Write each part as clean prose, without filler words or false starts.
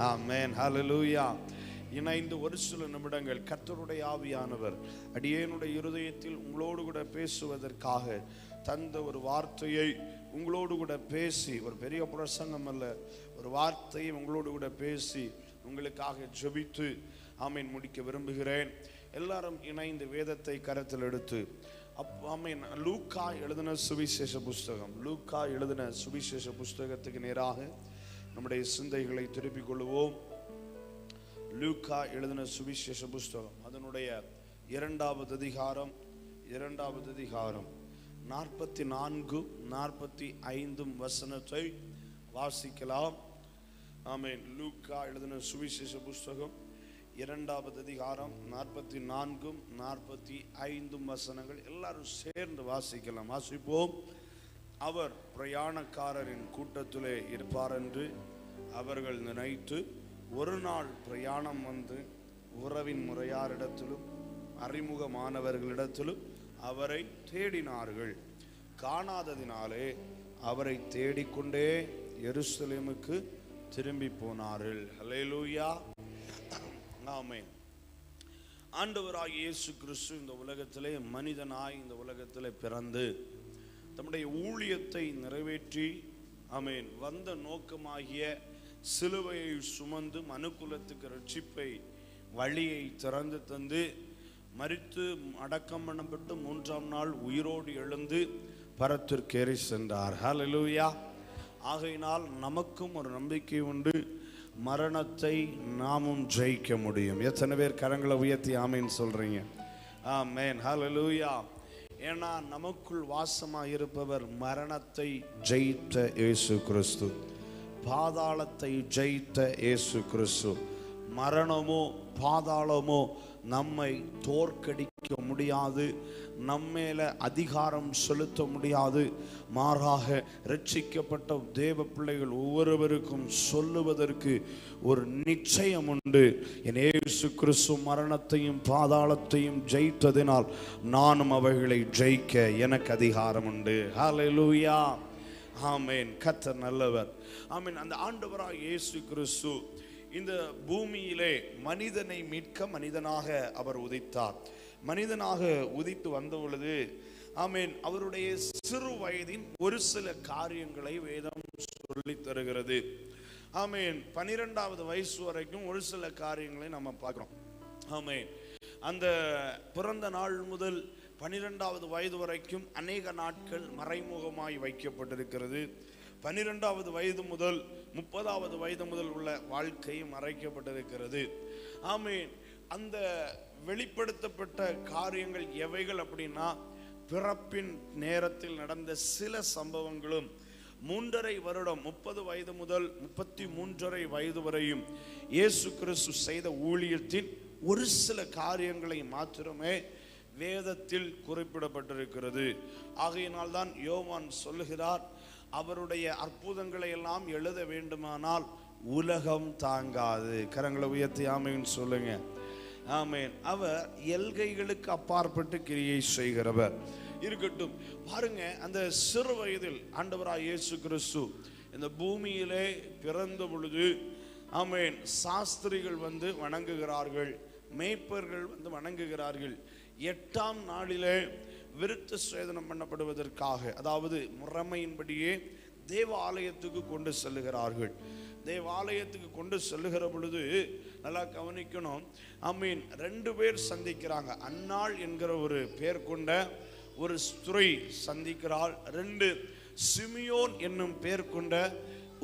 ஆமென். ஹல்லேலூயா. இணைந்து ஒரு சில நிமிடங்கள் கர்த்தருடைய ஆவியானவர் அடியேனுடைய இருதயத்தில் உங்களோடு கூட பேசுவதற்காக தந்த ஒரு வார்த்தையை உங்களோடு கூட பேசி, ஒரு பெரிய பிரசங்கம் அல்ல, ஒரு வார்த்தையை உங்களோடு கூட பேசி உங்களுக்காக ஜெபித்து ஆமீன் முடிக்க விரும்புகிறேன். எல்லாரும் இணைந்து வேதத்தை கரத்தில் எடுத்து ஆமீன் லூக்கா எழுதின சுவிசேஷ புஸ்தகம், லூக்கா எழுதின சுவிசேஷ புஸ்தகத்துக்கு நேராக நம்முடைய சிந்தைகளை திருப்பிக் கொள்வோம். லூக்கா எழுதின சுவிசேஷ புஸ்தகம் அதனுடைய இரண்டாவது அதிகாரம் 44, 45 வசனத்தை வாசிக்கலாம். ஆமென். லூக்கா எழுதின சுவிசேஷ புஸ்தகம் இரண்டாவது அதிகாரம் 44, 45 வசனங்கள் எல்லாரும் சேர்ந்து வாசிக்கலாம். வாசிப்போம். அவர் பிரயாணக்காரரின் கூட்டத்திலே இருப்பார் என்று அவர்கள் நினைத்து ஒரு நாள் பிரயாணம் வந்து உறவின் முறையாரிடத்திலும் அறிமுகமானவர்களிடத்திலும் அவரை தேடினார்கள். காணாததினாலே அவரை தேடிக்கொண்டே எருசலேமுக்கு திரும்பி போனார்கள். ஹல்லேலூயா. ஆமென். ஆண்டவராகிய இயேசு கிறிஸ்து இந்த உலகத்திலே மனிதனாய் இந்த உலகத்திலே பிறந்து தம்முடைய ஊழியத்தை நிறைவேற்றி ஆமென் வந்த நோக்கமாகிய சிலுவையை சுமந்து மனுக்குலத்துக்கு ரட்சிப்பை வழியை திறந்து தந்து மரித்து அடக்கம் பண்ணப்பட்டு 3ஆம் நாள் உயிரோடு எழுந்து பரத்திற்கேறி சென்றார். ஹல்லேலூயா. ஆகையினால் நமக்கும் ஒரு நம்பிக்கை உண்டு, மரணத்தை நாமும் ஜெயிக்க முடியும். எத்தனை பேர் கரங்களை உயர்த்தி ஆமேன் சொல்றீங்க? ஆமென். ஹல்லேலூயா. ஏன்னா நமக்குள் வாசமாக இருப்பவர் மரணத்தை ஜெயித்த இயேசு கிறிஸ்து, பாதாளத்தை ஜெயித்த இயேசு கிறிஸ்து. மரணமோ பாதாளமோ நம்மை தோற்கடிக்க முடியாது, நம்மேல அதிகாரம் செலுத்த முடியாது. மாறாக ரட்சிக்கப்பட்ட தேவ பிள்ளைகள் ஒவ்வொருவருக்கும் சொல்லுவதற்கு ஒரு நிச்சயம் உண்டு. என் இயேசு கிறிஸ்து மரணத்தையும் பாதாளத்தையும் ஜெயித்ததினால் நானும் அவைகளை ஜெயிக்க எனக்கு அதிகாரம் உண்டு. ஹல்லேலூயா. ஆமென். கர்த்தர் நல்லவர். ஆமென். அந்த ஆண்டவராகிய இயேசு கிறிஸ்து இந்த பூமியிலே மனிதனை மீட்க மனிதனாக அவர் உதித்தார். மனிதனாக உதித்து வந்த பொழுது ஆமென் அவருடைய சிறு வயதின் ஒரு சில காரியங்களை வேதம் சொல்லி தருகிறது. ஆமென். 12வது வயசு வரைக்கும் ஒரு சில காரியங்களை நம்ம பார்க்கிறோம். ஆமென். அந்த பிறந்த நாள் முதல் 12வது வயது வரைக்கும் அநேக நாட்கள் மறைமுகமாய் வைக்கப்பட்டிருக்கிறது. 12வது வயது முதல் 30வது வயது முதல் உள்ள வாழ்க்கை மறைக்கப்பட்டிருக்கிறது. ஆமென். அந்த வெளிப்படுத்தப்பட்ட காரியங்கள் எவைகள் அப்படின்னா, பிறப்பின் நேரத்தில் நடந்த சில சம்பவங்களும் 3.5 வருடம் 30 வயது முதல் 33.5 வயது வரையும் இயேசு கிறிஸ்து செய்த ஊழியத்தின் ஒரு சில காரியங்களை மாத்திரமே வேதத்தில் குறிப்பிடப்பட்டிருக்கிறது. ஆகையினால் தான் யோவான் சொல்லுகிறார், அவருடைய அற்புதங்களை எல்லாம் எழுத வேண்டுமானால் உலகம் தாங்காது. கரங்களை உயர்த்தி ஆமென் சொல்லுங்க. ஆமென். அவர் எல்கைகளுக்கு அப்பாற்பட்டு கிரியை செய்கிறவர். இருக்கட்டும். பாருங்க, அந்த சிறு வயதில் ஆண்டவராகிய இயேசு கிறிஸ்து இந்த பூமியிலே பிறந்த பொழுது ஆமென் சாஸ்திரிகள் வந்து வணங்குகிறார்கள், மேய்ப்பர்கள் வந்து வணங்குகிறார்கள். 8ஆம் நாளிலே விருத்த சேதனம் பண்ணப்படுவதற்காக, அதாவது முறைமையின்படியே தேவாலயத்துக்கு கொண்டு செல்லுகிறார்கள். தேவாலயத்துக்கு கொண்டு செல்லுகிற பொழுது நல்லா கவனிக்கணும். ஆமீன். 2 பேர் சந்திக்கிறாங்க. அன்னாள் என்கிற ஒரு பேர் கொண்ட ஒரு ஸ்திரீ சந்திக்கிறாள். 2 சிமியோன் என்னும் பேர் கொண்ட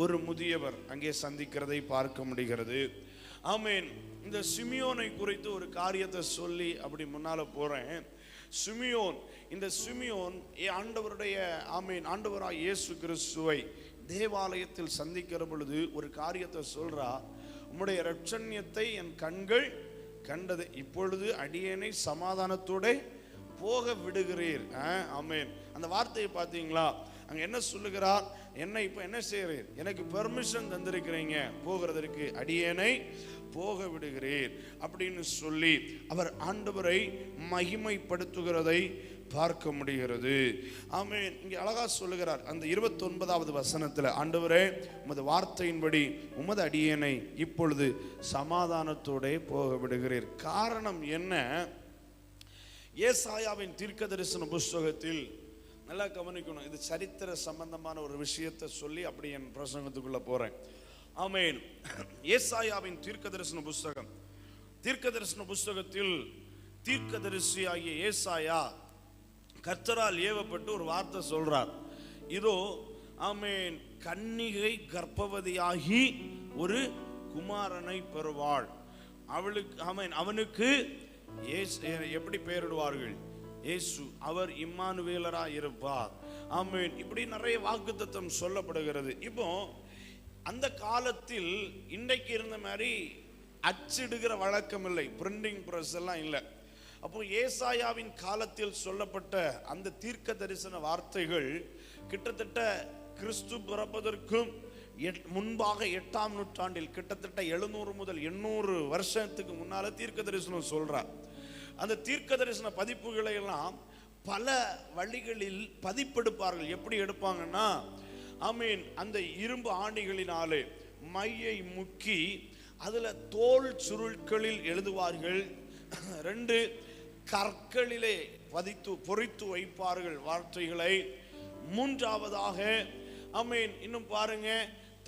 ஒரு முதியவர் அங்கே சந்திக்கிறதை பார்க்க முடிகிறது. ஆமீன். இந்த சிமியோனை குறித்து ஒரு காரியத்தை சொல்லி அப்படி முன்னால போறேன். சிமியோன், இந்த சிமியோன் ஆண்டவருடைய ஆமீன் ஆண்டவராய் இயேசு கிறிஸ்துவை தேவாலயத்தில் சந்திக்கிற பொழுது ஒரு காரியத்தை சொல்றா, உம்முடைய இரட்சண்யத்தை என் கண்கள் கண்டது, இப்பொழுது அடியேனை சமாதானத்தோட போக விடுகிறீர். ஆமீன். அந்த வார்த்தையை பார்த்தீங்களா? அங்க என்ன சொல்லுகிறார்? என்ன இப்ப என்ன செய்கிறீர்? எனக்கு பெர்மிஷன் தந்திருக்கிறீங்க போகிறதற்கு, அடியேனை போக விடுகிறீர் அப்படின்னு சொல்லி அவர் ஆண்டவரை மகிமைப்படுத்துகிறதை பார்க்க முடிகிறது. ஆமென். இங்கே அழகா சொல்லுகிறார் அந்த 29வது வசனத்தில், ஆண்டவரே உமது வார்த்தையின்படி உமது அடியேனை இப்பொழுது சமாதானத்தோட போக விடுகிறீர். காரணம் என்ன? ஏசாயாவின் தீர்க்கதரிசன புஸ்தகத்தில் நல்லா கவனிக்கணும். இது சரித்திர சம்பந்தமான ஒரு விஷயத்தை சொல்லி அப்படி என் பிரசங்கத்துக்குள்ள போறேன். ஆமென். ஏசாயாவின் தீர்க்கதரிசன புஸ்தகத்தில் தீர்க்கதரிசியாகிய ஏசாயா கர்த்தரால் ஏவப்பட்டு ஒரு வார்த்தை சொல்றார். இதோ ஆமென், கன்னிகை கர்ப்பவதியாகி ஒரு குமாரனை பெறுவாள். அவளுக்கு ஆமென், அவனுக்கு எப்படி பெயரிடுவார்கள்? இயேசு. அவர் இம்மானுவேலரா இருப்பார். ஆமென். இப்படி நிறைய வாக்குத்தத்தம் சொல்லப்படுகிறது. இப்போ அந்த காலத்தில் இன்றைக்கு இருந்த மாதிரி அச்சிடுகிற வழக்கம் இல்லை, பிரிண்டிங் பிரஸ் எல்லாம் இல்லை. அப்போ ஏசாயாவின் காலத்தில் சொல்லப்பட்ட அந்த தீர்க்க தரிசன வார்த்தைகள் கிட்டத்தட்ட கிறிஸ்து பிறப்பதற்கும் முன்பாக 8ஆம் நூற்றாண்டில் கிட்டத்தட்ட 700 முதல் 800 வருஷத்துக்கு முன்னால தீர்க்க தரிசனம் சொல்றார். அந்த தீர்க்க தரிசன பதிப்புகளை எல்லாம் பல வழிகளில் பதிப்பெடுப்பார்கள். எப்படி எடுப்பாங்கன்னா, ஆமீன், அந்த இரும்பு ஆணிகளினாலே மையை முக்கி அதுல தோல் சுருட்களில் எழுதுவார்கள். 2 கற்களிலே பொறித்து வைப்பார்கள் வார்த்தைகளை. 3ஆவதாக ஆமீன், இன்னும் பாருங்க,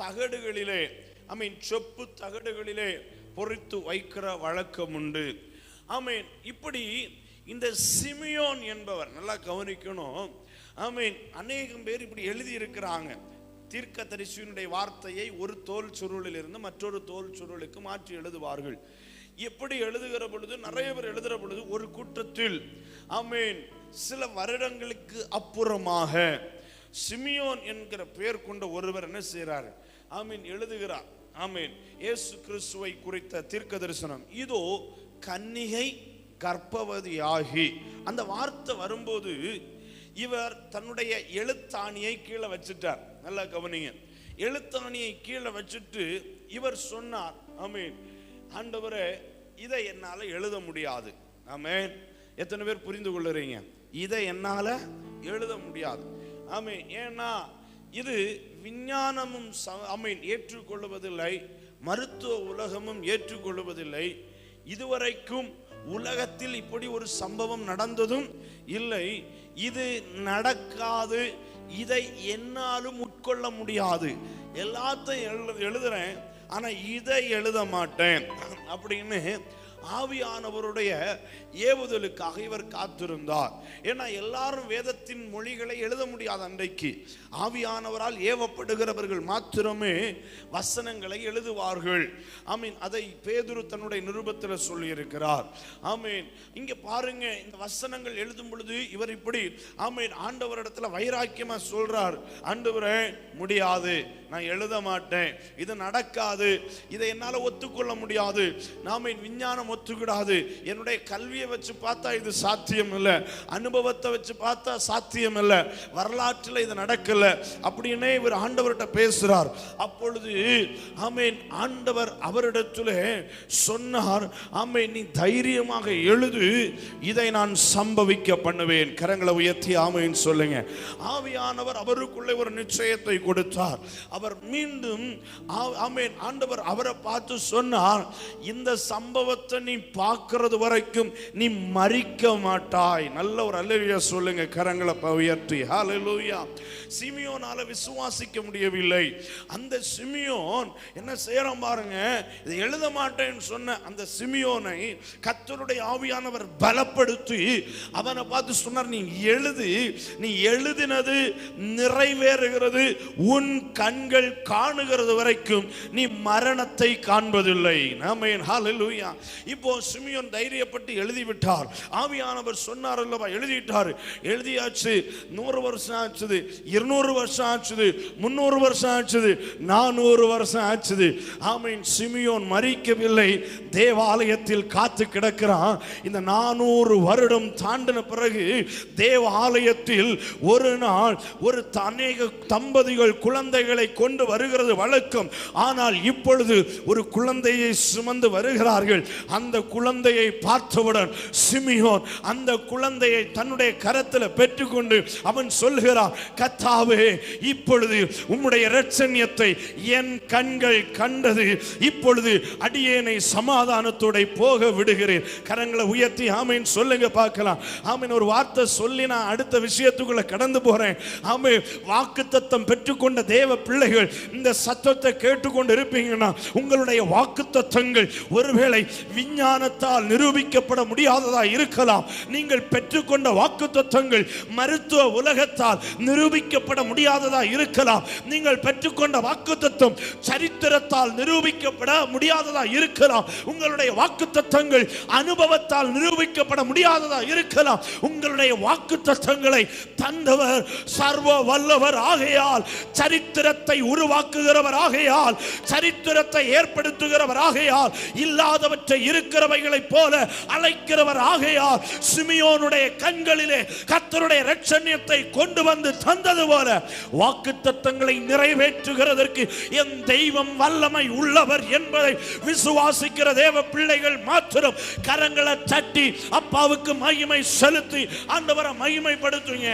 தகடுகளிலே ஆமீன், செப்பு தகடுகளிலே பொறித்து வைக்கிற வழக்கம் உண்டு. ஆமீன். இப்படி இந்த சிமியோன் என்பவர், நல்லா கவனிக்கணும், ஆமீன், அநேகம் பேர் இப்படி எழுதி இருக்கிறாங்க. தீர்க்க தரிசியினுடைய வார்த்தையை ஒரு தோல் சுருளில் இருந்து மற்றொரு தோல் சுருளுக்கு மாற்றி எழுதுவார்கள். எப்படி எழுதுகிற பொழுது, நிறைய பேர் எழுதுகிற பொழுது, ஒரு கூட்டத்தில் ஆமீன் சில வருடங்களுக்கு அப்புறமாக சிமியோன் என்கிற பெயர் கொண்ட ஒருவர் என்ன செய்கிறார்? ஆமீன், எழுதுகிறார். ஆமீன், இயேசு கிறிஸ்துவை குறித்த தீர்க்க தரிசனம். இதோ கன்னிகை கர்ப்பவதியாகி, அந்த வார்த்தை வரும்போது இவர் தன்னுடைய எழுத்தாணியை கீழே வச்சுட்டார். நல்லா கவனிங்க. எழுத்தாணியை கீழே வச்சுட்டு இவர் சொன்னார், ஆமீன், ஆண்டவரே, இதை என்னால எழுத முடியாது. ஆமீன். எத்தனை பேர் புரிந்து கொள்ளுறீங்க? இதை என்னால எழுத முடியாது. ஆமீன். ஏன்னா இது விஞ்ஞானமும் ஆமீன் ஏற்றுக்கொள்வதில்லை, மருத்துவ உலகமும் ஏற்றுக்கொள்வதில்லை. இதுவரைக்கும் உலகத்தில் இப்படி ஒரு சம்பவம் நடந்ததும் இல்லை. இது நடக்காது, இதை என்னாலும் உட்கொள்ள முடியாது. எல்லாத்தையும் எழுதுறேன், ஆனா இதை எழுத மாட்டேன் அப்படின்னு ஆவியானவருடைய ஏவுதலுக்காக இவர் காத்திருந்தார். ஏன்னா எல்லாரும் வேதத்தின் மொழிகளை எழுத முடியாது. அன்றைக்கு ஆவியானவரால் ஏவப்படுகிறவர்கள் மாத்திரமே வசனங்களை எழுதுவார்கள். ஆமீன். அதை பேதுரு தன்னுடைய நிருபத்தில் சொல்லி இருக்கிறார். ஆமீன். இங்க பாருங்க, இந்த வசனங்கள் எழுதும் பொழுது இவர் இப்படி ஆமீன் ஆண்டவரிடத்துல வைராக்கியமா சொல்றார், ஆண்டவரே முடியாது, நான் எழுத மாட்டேன், இது நடக்காது, இதை என்னால ஒத்துக்கொள்ள முடியாது, நாம விஞ்ஞானம் ஒத்துக்கிடாது, என்னுடைய கல்வியை வச்சு பார்த்தா இது சாத்தியம் இல்லை, அனுபவத்தை வச்சு பார்த்தா சாத்தியம் இல்லை, வரலாற்றில் இது நடக்கல அப்படின்னே இவர் ஆண்டவர்கிட்ட பேசுறார். அப்பொழுது ஆமீன் ஆண்டவர் அவரிடத்திலே சொன்னார், ஆமீன், நீ தைரியமாக எழுது, இதை நான் சம்பவிக்க பண்ணுவேன். கரங்களை உயர்த்தி ஆமீன் சொல்லுங்க. ஆவியானவர் அவருக்குள்ளே ஒரு நிச்சயத்தை கொடுத்தார். அவர் மீண்டும் ஆமீன் ஆண்டவர் அவரை பார்த்து சொன்னார், இந்த சம்பவத்தை நீ பார்க்கிறது வரைக்கும் நீ மரிக்க மாட்டாய். நல்ல ஒரு அல்லேலூயா சொல்லுங்க, கரங்களை உயர்த்தி. ஹல்லேலூயா. சிமியோனால விசுவாசிக்க முடியவில்லை. அந்த சிமியோன் என்ன செய்யறான் பாருங்க, இதை எழுத மாட்டேன்னு சொன்ன அந்த சிமியோனை கர்த்தருடைய ஆவியானவர் பலப்படுத்தி அவனை பார்த்து சொன்னார், நீ எழுது, நீ எழுதினது நிறைவேறுகிறது, உன் கண்கள் காணுகிறது வரைக்கும் நீ மரணத்தை காண்பதில்லை. ஆமென். ஹல்லேலூயா. இப்போ சிமியோன் தைரியப்பட்டு எழுதிவிட்டார். ஆவியானவர் சொன்னார் அல்லவா, எழுதிட்டார். எழுதியாச்சு. 100 வருஷம் ஆச்சுது, 200 வருஷம் ஆச்சுது, 300 வருஷம் ஆச்சுது, 400 வருஷம் ஆச்சுது. ஆமென். சிமியோன் மரிக்கவில்லை, தேவாலயத்தில் காத்து கிடக்கிறான். இந்த 400 வருடம் தாண்டின பிறகு தேவாலயத்தில் ஒரு நாள் ஒரு அநேக தம்பதிகள் குழந்தைகளை கொண்டு வருகிறது வழக்கம். ஆனால் இப்பொழுது ஒரு குழந்தையை சுமந்து வருகிறார்கள். அந்த குழந்தையை பார்த்தவுடன் சிமியோன் அந்த குழந்தையை தன்னுடைய கரத்தில் பெற்றுக்கொண்டு அவன் சொல்கிறான், கர்த்தாவே, இப்பொழுது உம்முடைய இரட்சணியத்தை என் கண்கள் கண்டது, இப்பொழுது அடியேனை சமாதானத்தோட போக விடுகிறேன். கரங்களை உயர்த்தி ஆமென் சொல்லுங்க பார்க்கலாம். ஆமென். ஒரு வார்த்தை சொல்லி நான் அடுத்த விஷயத்துக்குள்ள கடந்து போறேன். ஆமென். வாக்குத்தத்தம் பெற்றுக்கொண்ட தேவ பிள்ளைகள் இந்த சத்தத்தை கேட்டுக்கொண்டு இருப்பீங்கன்னா உங்களுடைய வாக்குத்தத்தங்கள் ஒருவேளை விஞ்ஞானத்தால் நிரூபிக்கப்பட முடியாததா இருக்கலாம். நீங்கள் பெற்றுக்கொண்ட வாக்குத்தத்தங்கள் மருத்துவ உலகத்தால் நிரூபிக்கப்பட முடியாததா இருக்கலாம். நீங்கள் பெற்றுக்கொண்ட வாக்குத்தத்தம் சரித்திரத்தால் நிரூபிக்கப்பட முடியாததா இருக்கலாம். உங்களுடைய வாக்குத்தத்தங்கள் அனுபவத்தால் நிரூபிக்கப்பட முடியாததா இருக்கலாம். உங்களுடைய வாக்குத்தத்தங்களை தந்தவர் சர்வ வல்லவர் ஆகையால், சரித்திரத்தை உருவாக்குகிறவர் ஆகையால், சரித்திரத்தை ஏற்படுத்துகிறவர் ஆகையால், இல்லாதவற்றை இருக்கிறவைகளைப் போல அழைக்கிறவர் ஆகையால், சிமியோனுடைய கண்களிலே கர்த்தருடைய இரட்சணியத்தை கொண்டு வந்து தந்தது போல வாக்குத்தத்தங்களை நிறைவேற்றுகிறதற்கு என் தெய்வம் வல்லமை உள்ளவர் என்பதை விசுவாசிக்கிற தேவ பிள்ளைகள் மாத்திரம் கரங்களை தட்டி அப்பாவுக்கு மகிமை செலுத்தி ஆண்டவரை மகிமைப்படுத்துங்க.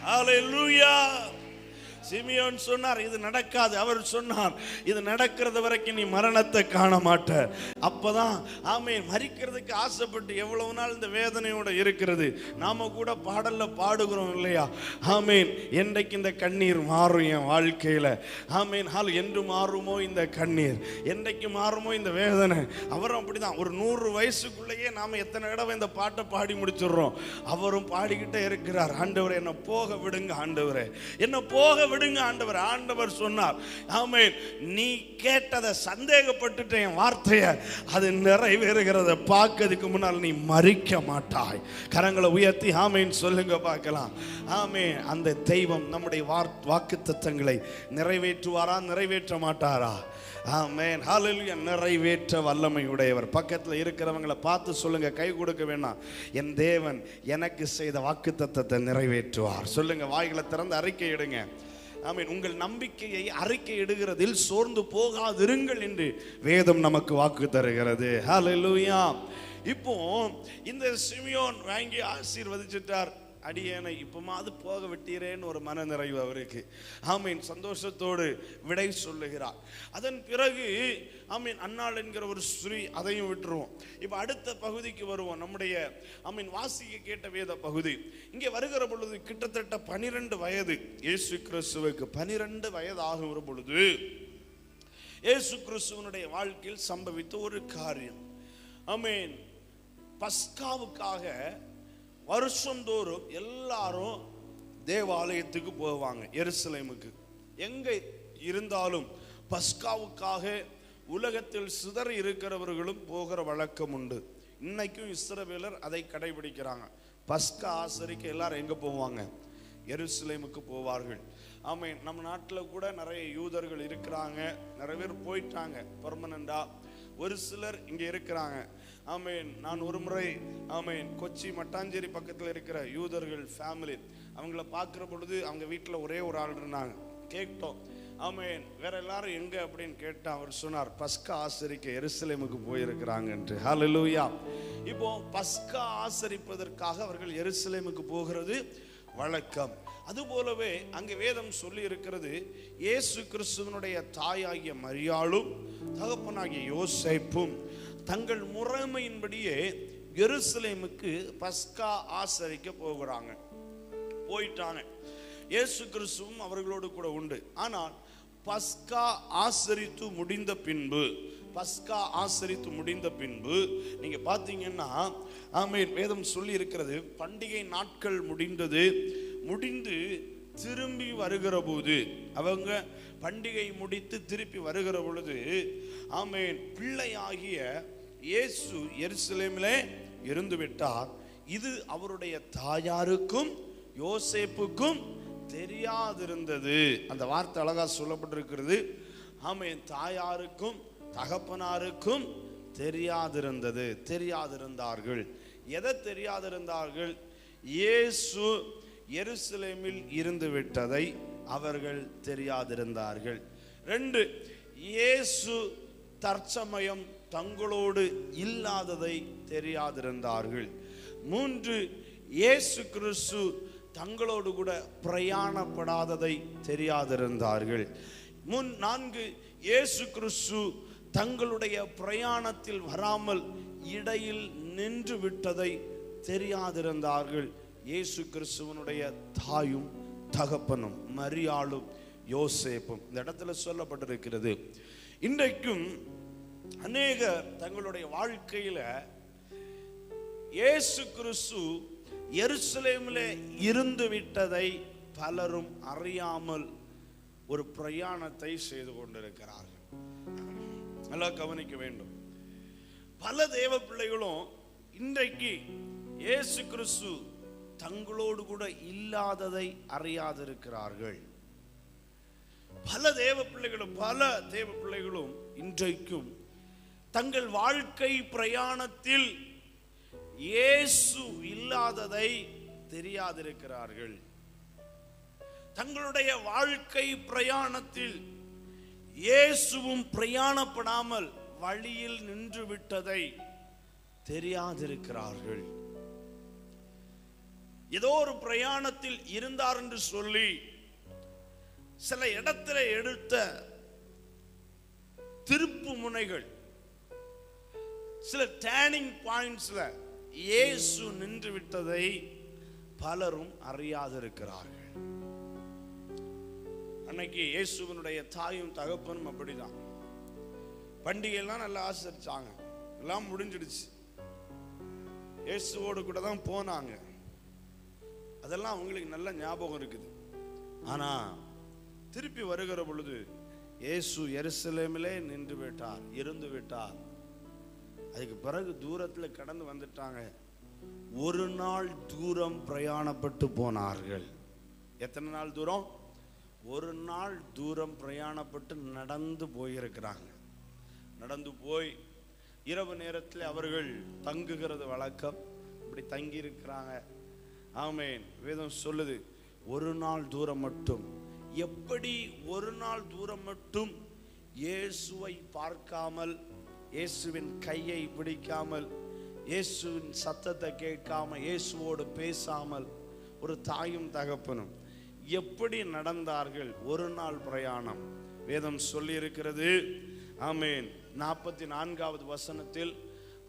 ஹல்லேலூயா. சிமியோன் சொன்னார், இது நடக்காது. அவர் சொன்னார், இது நடக்கிறது வரைக்கும் நீ மரணத்தை காண மாட்ட. அப்பதான் ஆமென். மரிக்கிறதுக்கு ஆசைப்பட்டு எவ்வளவு நாள் இந்த வேதனையோட இருக்கிறது. நாம கூட பாடல்ல பாடுகிறோம் இல்லையா? ஆமென். என்றைக்கு இந்த கண்ணீர் மாறும் என் வாழ்க்கையில? ஆமென். என்று மாறுமோ இந்த கண்ணீர்? என்றைக்கு மாறுமோ இந்த வேதனை? அவரும் அப்படிதான். ஒரு 100 வயசுக்குள்ளேயே நாம எத்தனை தடவை இந்த பாட்டை பாடி முடிச்சிடுறோம். அவரும் பாடிக்கிட்டே இருக்கிறார், ஆண்டவரே என்ன போக விடுங்க, ஆண்டவரே என்ன போக விடுங்க ஆண்டவர். ஆண்டவர் சொன்னார், ஆமென், நீ கேட்டதை சந்தேகப்பட்டுட்ட என் வார்த்தையை அது நிறைவேறுகிறத பார்க்கிறதுக்கு முன்னால் நீ மரிக்க மாட்டாய். கரங்களை உயர்த்தி ஆமென் சொல்லுங்க பார்க்கலாம். ஆமென். அந்த தெய்வம் நம்முடைய வாக்குத்தத்தங்களை நிறைவேற்றுவாரா, நிறைவேற்ற மாட்டாரா? ஆமென். ஹல்லேலூயா. நிறைவேற்ற வல்லமை உடையவர். பக்கத்தில் இருக்கிறவங்களை பார்த்து சொல்லுங்க, கை கொடுக்க வேண்டாம், என் தேவன் எனக்கு செய்த வாக்குத்தத்தத்தை நிறைவேற்றுவார். சொல்லுங்க, வாய்களை திறந்து அறிக்கை இடுங்க. ஆமென். உங்கள் நம்பிக்கையை அறிக்கை இடுகிறதில் சோர்ந்து போகாதிருங்கள் என்று வேதம் நமக்கு வாக்கு தருகிறது. ஹல்லேலூயா. இப்போ இந்த சிமியோன் வாங்கி ஆசீர்வதிச்சிட்டார். அடியேனை இப்பமாவது போக விட்டீரேன்னு ஒரு மன நிறைவு அவருக்கு. ஆமீன். சந்தோஷத்தோடு விடை சொல்லுகிறார். அதன் பிறகு ஆமீன் அன்னாள் என்கிற ஒரு ஸ்ரீ, அதையும் விட்டுருவோம். இப்போ அடுத்த பகுதிக்கு வருவோம். நம்முடைய ஆமீன் வாசிக்க கேட்ட வேத பகுதி. இங்கே வருகிற பொழுது கிட்டத்தட்ட 12 வயது இயேசு கிறிஸ்துவுக்கு 12 வயது ஆகிற பொழுது இயேசு கிறிஸ்துவனுடைய வாழ்க்கையில் சம்பவித்த ஒரு காரியம். ஆமீன். பஸ்காவுக்காக வருஷந்தோறும் எல்லாரும் தேவாலயத்துக்கு போவாங்க, எருசலேமுக்கு. எங்க இருந்தாலும் பஸ்காவுக்காக உலகத்தில் சிதறி இருக்கிறவர்களும் போகிற வழக்கம் உண்டு. இன்னைக்கும் இஸ்ரவேலர் அதை கடைபிடிக்கிறாங்க. பஸ்கா ஆசரிக்க எல்லாரும் எங்க போவாங்க? எருசலேமுக்கு போவார்கள். ஆமீன். நம்ம நாட்டில் கூட நிறைய யூதர்கள் இருக்கிறாங்க, நிறைய பேர் போயிட்டாங்க பெர்மனண்டா. ஒரு சிலர் இங்கே இருக்கிறாங்க. ஆமீன். நான் ஒரு முறை ஆமீன் கொச்சி மட்டாஞ்சேரி பக்கத்தில் இருக்கிற யூதர்கள் ஃபேமிலி, அவங்கள பார்க்குற பொழுது அவங்க வீட்டில் ஒரே ஒரு ஆள் இருந்தாங்க. கேட்டோம், ஆமீன், வேற எல்லாரும் எங்க அப்படின்னு கேட்டா அவர் சொன்னார், பஸ்கா ஆசரிக்க எருசலேமுக்கு போயிருக்கிறாங்கன்ட்டு. ஹல்லேலூயா. இப்போ பஸ்கா ஆசரிப்பதற்காக அவர்கள் எருசலேமுக்கு போகிறது வழக்கம். அதுபோலவே அங்கே வேதம் சொல்லி இருக்கிறது, இயேசு கிறிஸ்துவனுடைய தாயாகிய மரியாளும் தகப்பனாகிய யோசேப்பும் தங்கள் முறைமையின்படியே எருசலேமுக்கு பஸ்கா ஆசரிக்க போகிறாங்க. போயிட்டாங்க. இயேசு கிறிஸ்துவும் அவர்களோடு கூட உண்டு. ஆனால் பஸ்கா ஆசரித்து முடிந்த பின்பு நீங்க பாத்தீங்கன்னா ஆமென் வேதம் சொல்லி இருக்கிறது, பண்டிகை நாட்கள் முடிந்து திரும்பி வருகிற போது, அவங்க பண்டிகை முடித்து திருப்பி வருகிற பொழுது ஆமென் பிள்ளையாகிய இயேசு எருசலேமிலே இருந்து விட்டார். இது அவருடைய தாயாருக்கும் யோசேப்புக்கும் தெரியாதிருந்தது. அந்த வார்த்தை அழகா சொல்லப்பட்டிருக்கிறது. ஆமென். தாயாருக்கும் தகப்பனாருக்கும் தெரியாதிருந்தார்கள். எதை தெரியாதிருந்தார்கள்? இயேசு எருசலேமில் இருந்து விட்டதை அவர்கள் தெரியாதிருந்தார்கள். 2, இயேசு தற்சமயம் தங்களோடு இல்லாததை தெரியாதிருந்தார்கள். 3, இயேசு கிறிஸ்து தங்களோடு கூட பிரயாணப்படாததை தெரியாதிருந்தார்கள். 4, இயேசு கிறிஸ்து தங்களுடைய பிரயாணத்தில் வராமல் இடையில் நின்று விட்டதை தெரியாதிருந்தார்கள். இயேசு கிறிஸ்துவனுடைய தாயும் தகப்பனும் மரியாளும் யோசேப்பும் இந்த இடத்துல சொல்லப்பட்டிருக்கிறது. இன்றைக்கும் அநேகர் தங்களுடைய வாழ்க்கையில இயேசு கிறிஸ்து எருசலேமிலே இருந்து விட்டதை பலரும் அறியாமல் ஒரு பிரயாணத்தை செய்து கொண்டிருக்கிறார்கள். நல்லா கவனிக்க வேண்டும். பல தேவ பிள்ளைகளும் இன்றைக்கு இயேசு கிறிஸ்து தங்களோடு கூட இல்லாததை அறியாதிருக்கிறார்கள். பல தேவ பிள்ளைகளும் இன்றைக்கும் தங்கள் வாழ்க்கை பிரயாணத்தில் இயேசு இல்லாததை தெரியாதிருக்கிறார்கள். தங்களுடைய வாழ்க்கை பிரயாணத்தில் இயேசுவும் பிரயாணப்படாமல் வழியில் நின்று விட்டதை தெரியாதிருக்கிறார்கள். ஏதோ ஒரு பிரயாணத்தில் இருந்தார் என்று சொல்லி சில இடத்துல எடுத்த திருப்பு முனைகள், சில டேர்னிங் பாயிண்ட்ஸ்ல இயேசு நின்று விட்டதை பலரும் அறியாதிருக்கிறார்கள். அன்னைக்கு இயேசுவினுடைய தாயும் தகப்பனும் அப்படிதான். பண்டிகையெல்லாம் நல்லா ஆசரிச்சாங்க, எல்லாம் முடிஞ்சிடுச்சு. இயேசுவோடு கூட தான் போனாங்க. அதெல்லாம் அவங்களுக்கு நல்ல ஞாபகம் இருக்குது. ஆனா திருப்பி வருகிற பொழுது இயேசு எருசலேமிலே நின்று விட்டார், இருந்து விட்டார். அதுக்கு பிறகு தூரத்துல கடந்து வந்துட்டாங்க. ஒரு நாள் தூரம் பிரயாணப்பட்டு போனார்கள். எத்தனை நாள் தூரம்? ஒரு நாள் தூரம் பிரயாணப்பட்டு நடந்து போயிருக்கிறாங்க. நடந்து போய் இரவு நேரத்தில் அவர்கள் தங்குகிறது வழக்கம். இப்படி தங்கி இருக்கிறாங்க. ஆமென். வேதம் சொல்லுது ஒரு நாள் தூரம் மட்டும். எப்படி ஒரு நாள் தூரம் மட்டும் இயேசுவை பார்க்காமல், இயேசுவின் கையை பிடிக்காமல், இயேசுவின் சத்தத்தை கேட்காம, இயேசுவோடு பேசாமல் ஒரு தாயும் தகப்பனும் எப்படி நடந்தார்கள்? ஒரு நாள் பிரயாணம். வேதம் சொல்லி இருக்கிறது. ஆமென். 44வது வசனத்தில்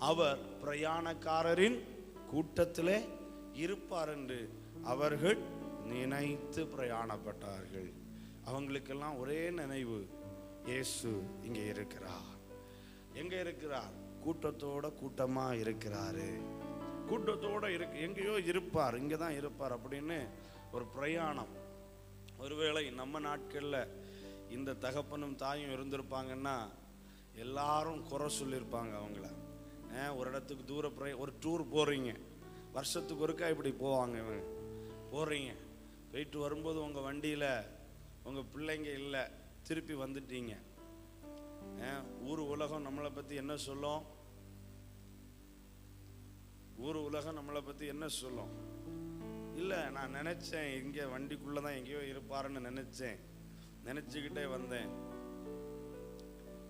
அவர் பிரயாணக்காரரின் கூட்டத்திலே இருப்பார் என்று அவர்கள் நினைத்து பிரயாணப்பட்டார்கள். அவங்களுக்கெல்லாம் ஒரே நினைவு, இயேசு இங்கே இருக்கிறார். எங்க இருக்கிறார்? கூட்டத்தோட கூட்டமா இருக்கிறாரு. கூட்டத்தோட எங்கேயோ இருப்பார், இங்கதான் இருப்பார் அப்படின்னு ஒரு பிரயாணம். ஒருவேளை நம்ம நாட்கள்ல இந்த தகப்பனும் தாயும் இருந்திருப்பாங்கன்னா எல்லாரும் குறை சொல்லியிருப்பாங்க அவங்கள. ஒரு இடத்துக்கு ஒரு டூர் போறீங்க, வருஷத்துக்கு ஒருக்கா இப்படி போவாங்க. இவங்க போறீங்க, போயிட்டு வரும்போது உங்க வண்டியில உங்க பிள்ளைங்க இல்லை, திருப்பி வந்துட்டீங்க. ஊர் உலகம் நம்மளை பத்தி என்ன சொல்லும்? ஊர் உலகம் நம்மளை பத்தி என்ன சொல்லும்? இல்லை, நான் நினைச்சேன் இங்கே வண்டிக்குள்ளதான் எங்கேயோ இருப்பாருன்னு நினைச்சேன், நினைச்சுக்கிட்டே வந்தேன்.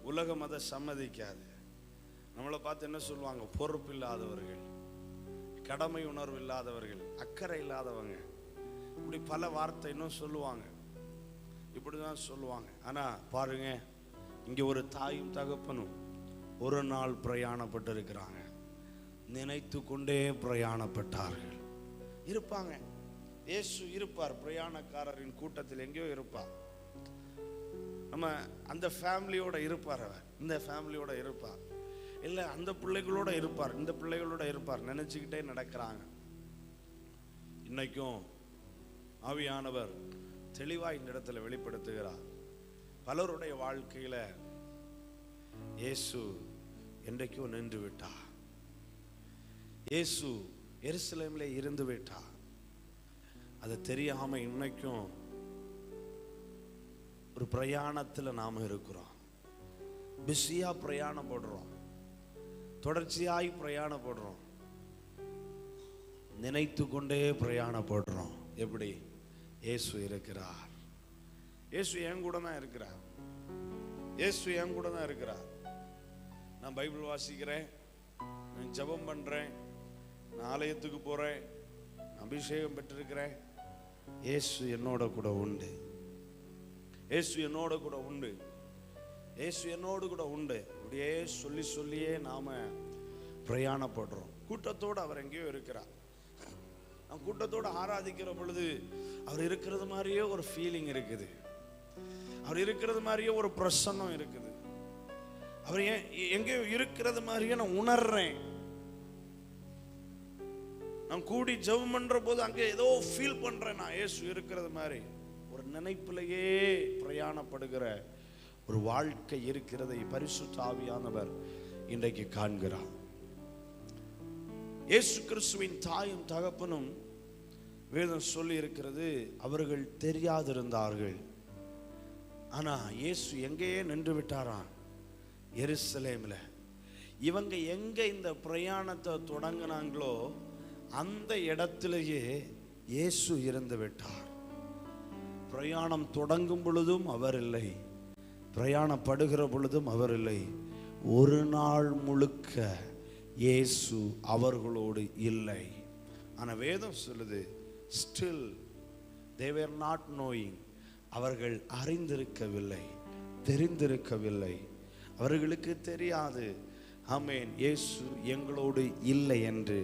உலகம் அதை சம்மதிக்காது. நம்மளை பார்த்து என்ன சொல்லுவாங்க? பொறுப்பு இல்லாதவர்கள், கடமை உணர்வு இல்லாதவர்கள், அக்கறை இல்லாதவங்க, இப்படி பல வார்த்தை இன்னும் சொல்லுவாங்க. இப்படிதான் சொல்லுவாங்க. ஆனா பாருங்க, இங்க ஒரு தாயும் தகப்பனும் ஒரு நாள் பிரயாணப்பட்டு இருக்கிறாங்க. நினைத்து கொண்டே பிரயாணப்பட்டார்கள். இருப்பாங்க, இயேசு இருப்பார் பிரயாணக்காரரின் கூட்டத்தில், எங்கேயோ இருப்பார். நம்ம அந்த ஃபேமிலியோட இருப்பார், அவர் இந்த ஃபேமிலியோட இருப்பார், இல்லை அந்த பிள்ளைகளோட இருப்பார், இந்த பிள்ளைகளோட இருப்பார், நினைச்சுக்கிட்டே நடக்கிறாங்க. இன்னைக்கும் ஆவியானவர் தெளிவாய் இந்த இடத்துல வெளிப்படுத்துகிறார். பலருடைய வாழ்க்கையில இயேசு என்றைக்கோ நின்று விட்டார். இயேசு எருசலேமிலே இருந்து விட்டார். அது தெரியாம இன்னைக்கும் ஒரு பிரயாணத்துல நாம இருக்கிறோம். பிஸியா பிரயாணப்படுறோம், தொடர்ச்சியாய் பிரயாணப்படுறோம், நினைத்து கொண்டே பிரயாணப்படுறோம். எப்படி? இயேசு இருக்கிறார். இயேசு என் கூட தான் இருக்கிறார். இயேசு என் கூட தான் இருக்கிறார். நான் பைபிள் வாசிக்கிறேன், நான் ஜெபம் பண்றேன், நான் ஆலயத்துக்கு போறேன், அபிஷேகம் பெற்றிருக்கிறேன், இயேசு என்னோட கூட உண்டு, இயேசு என்னோட கூட உண்டு, இயேசு என்னோடு கூட உண்டு. அப்படியே சொல்லி சொல்லியே நாம பிரயாணப்படுறோம். கூட்டத்தோடு அவர் எங்கேயோ இருக்கிறார். நாம் கூட்டத்தோடு ஆராதிக்கிற பொழுது அவர் இருக்கிறது மாதிரியே ஒரு ஃபீலிங் இருக்குது, அவர் இருக்கிறது மாதிரியே ஒரு பிரசன்னம் இருக்குது, அவர் எங்கேயோ இருக்கிறது மாதிரியே நான் உணர்றேன். நான் கூடி ஜெபம் பண்ற போது அங்கே ஏதோ ஃபீல் பண்றேன், நான் இயேசு இருக்கிறது மாதிரி ஒரு நினைப்பிலேயே பிரயாணப்படுகிற ஒரு வாழ்க்கை இருக்கிறதை பரிசுத்த ஆவியானவர் இன்றைக்கு காண்கிறார். இயேசு கிறிஸ்துவின் தாயும் தகப்பனும் வேதம் சொல்லி இருக்கிறது, அவர்கள் தெரியாதிருந்தார்கள். ஆனா இயேசு எங்கேயே நின்று விட்டாராம், எருசலேமில். இவங்க எங்க இந்த பிரயாணத்தை தொடங்கினாங்களோ அந்த இடத்திலேயே இயேசு இருந்து விட்டார். பிரயாணம் தொடங்கும் பொழுதும் அவர் இல்லை, பிரயாணப்படுகிற பொழுதும் அவர் இல்லை. ஒரு நாள் முழுக்க இயேசு அவர்களோடு இல்லை. ஆனால் வேதம் சொல்லுது, still they were not knowing, அவர்கள் அறிந்திருக்கவில்லை, தெரிந்திருக்கவில்லை, அவர்களுக்கு தெரியாது. ஆமென். இயேசு எங்களோடு இல்லை என்று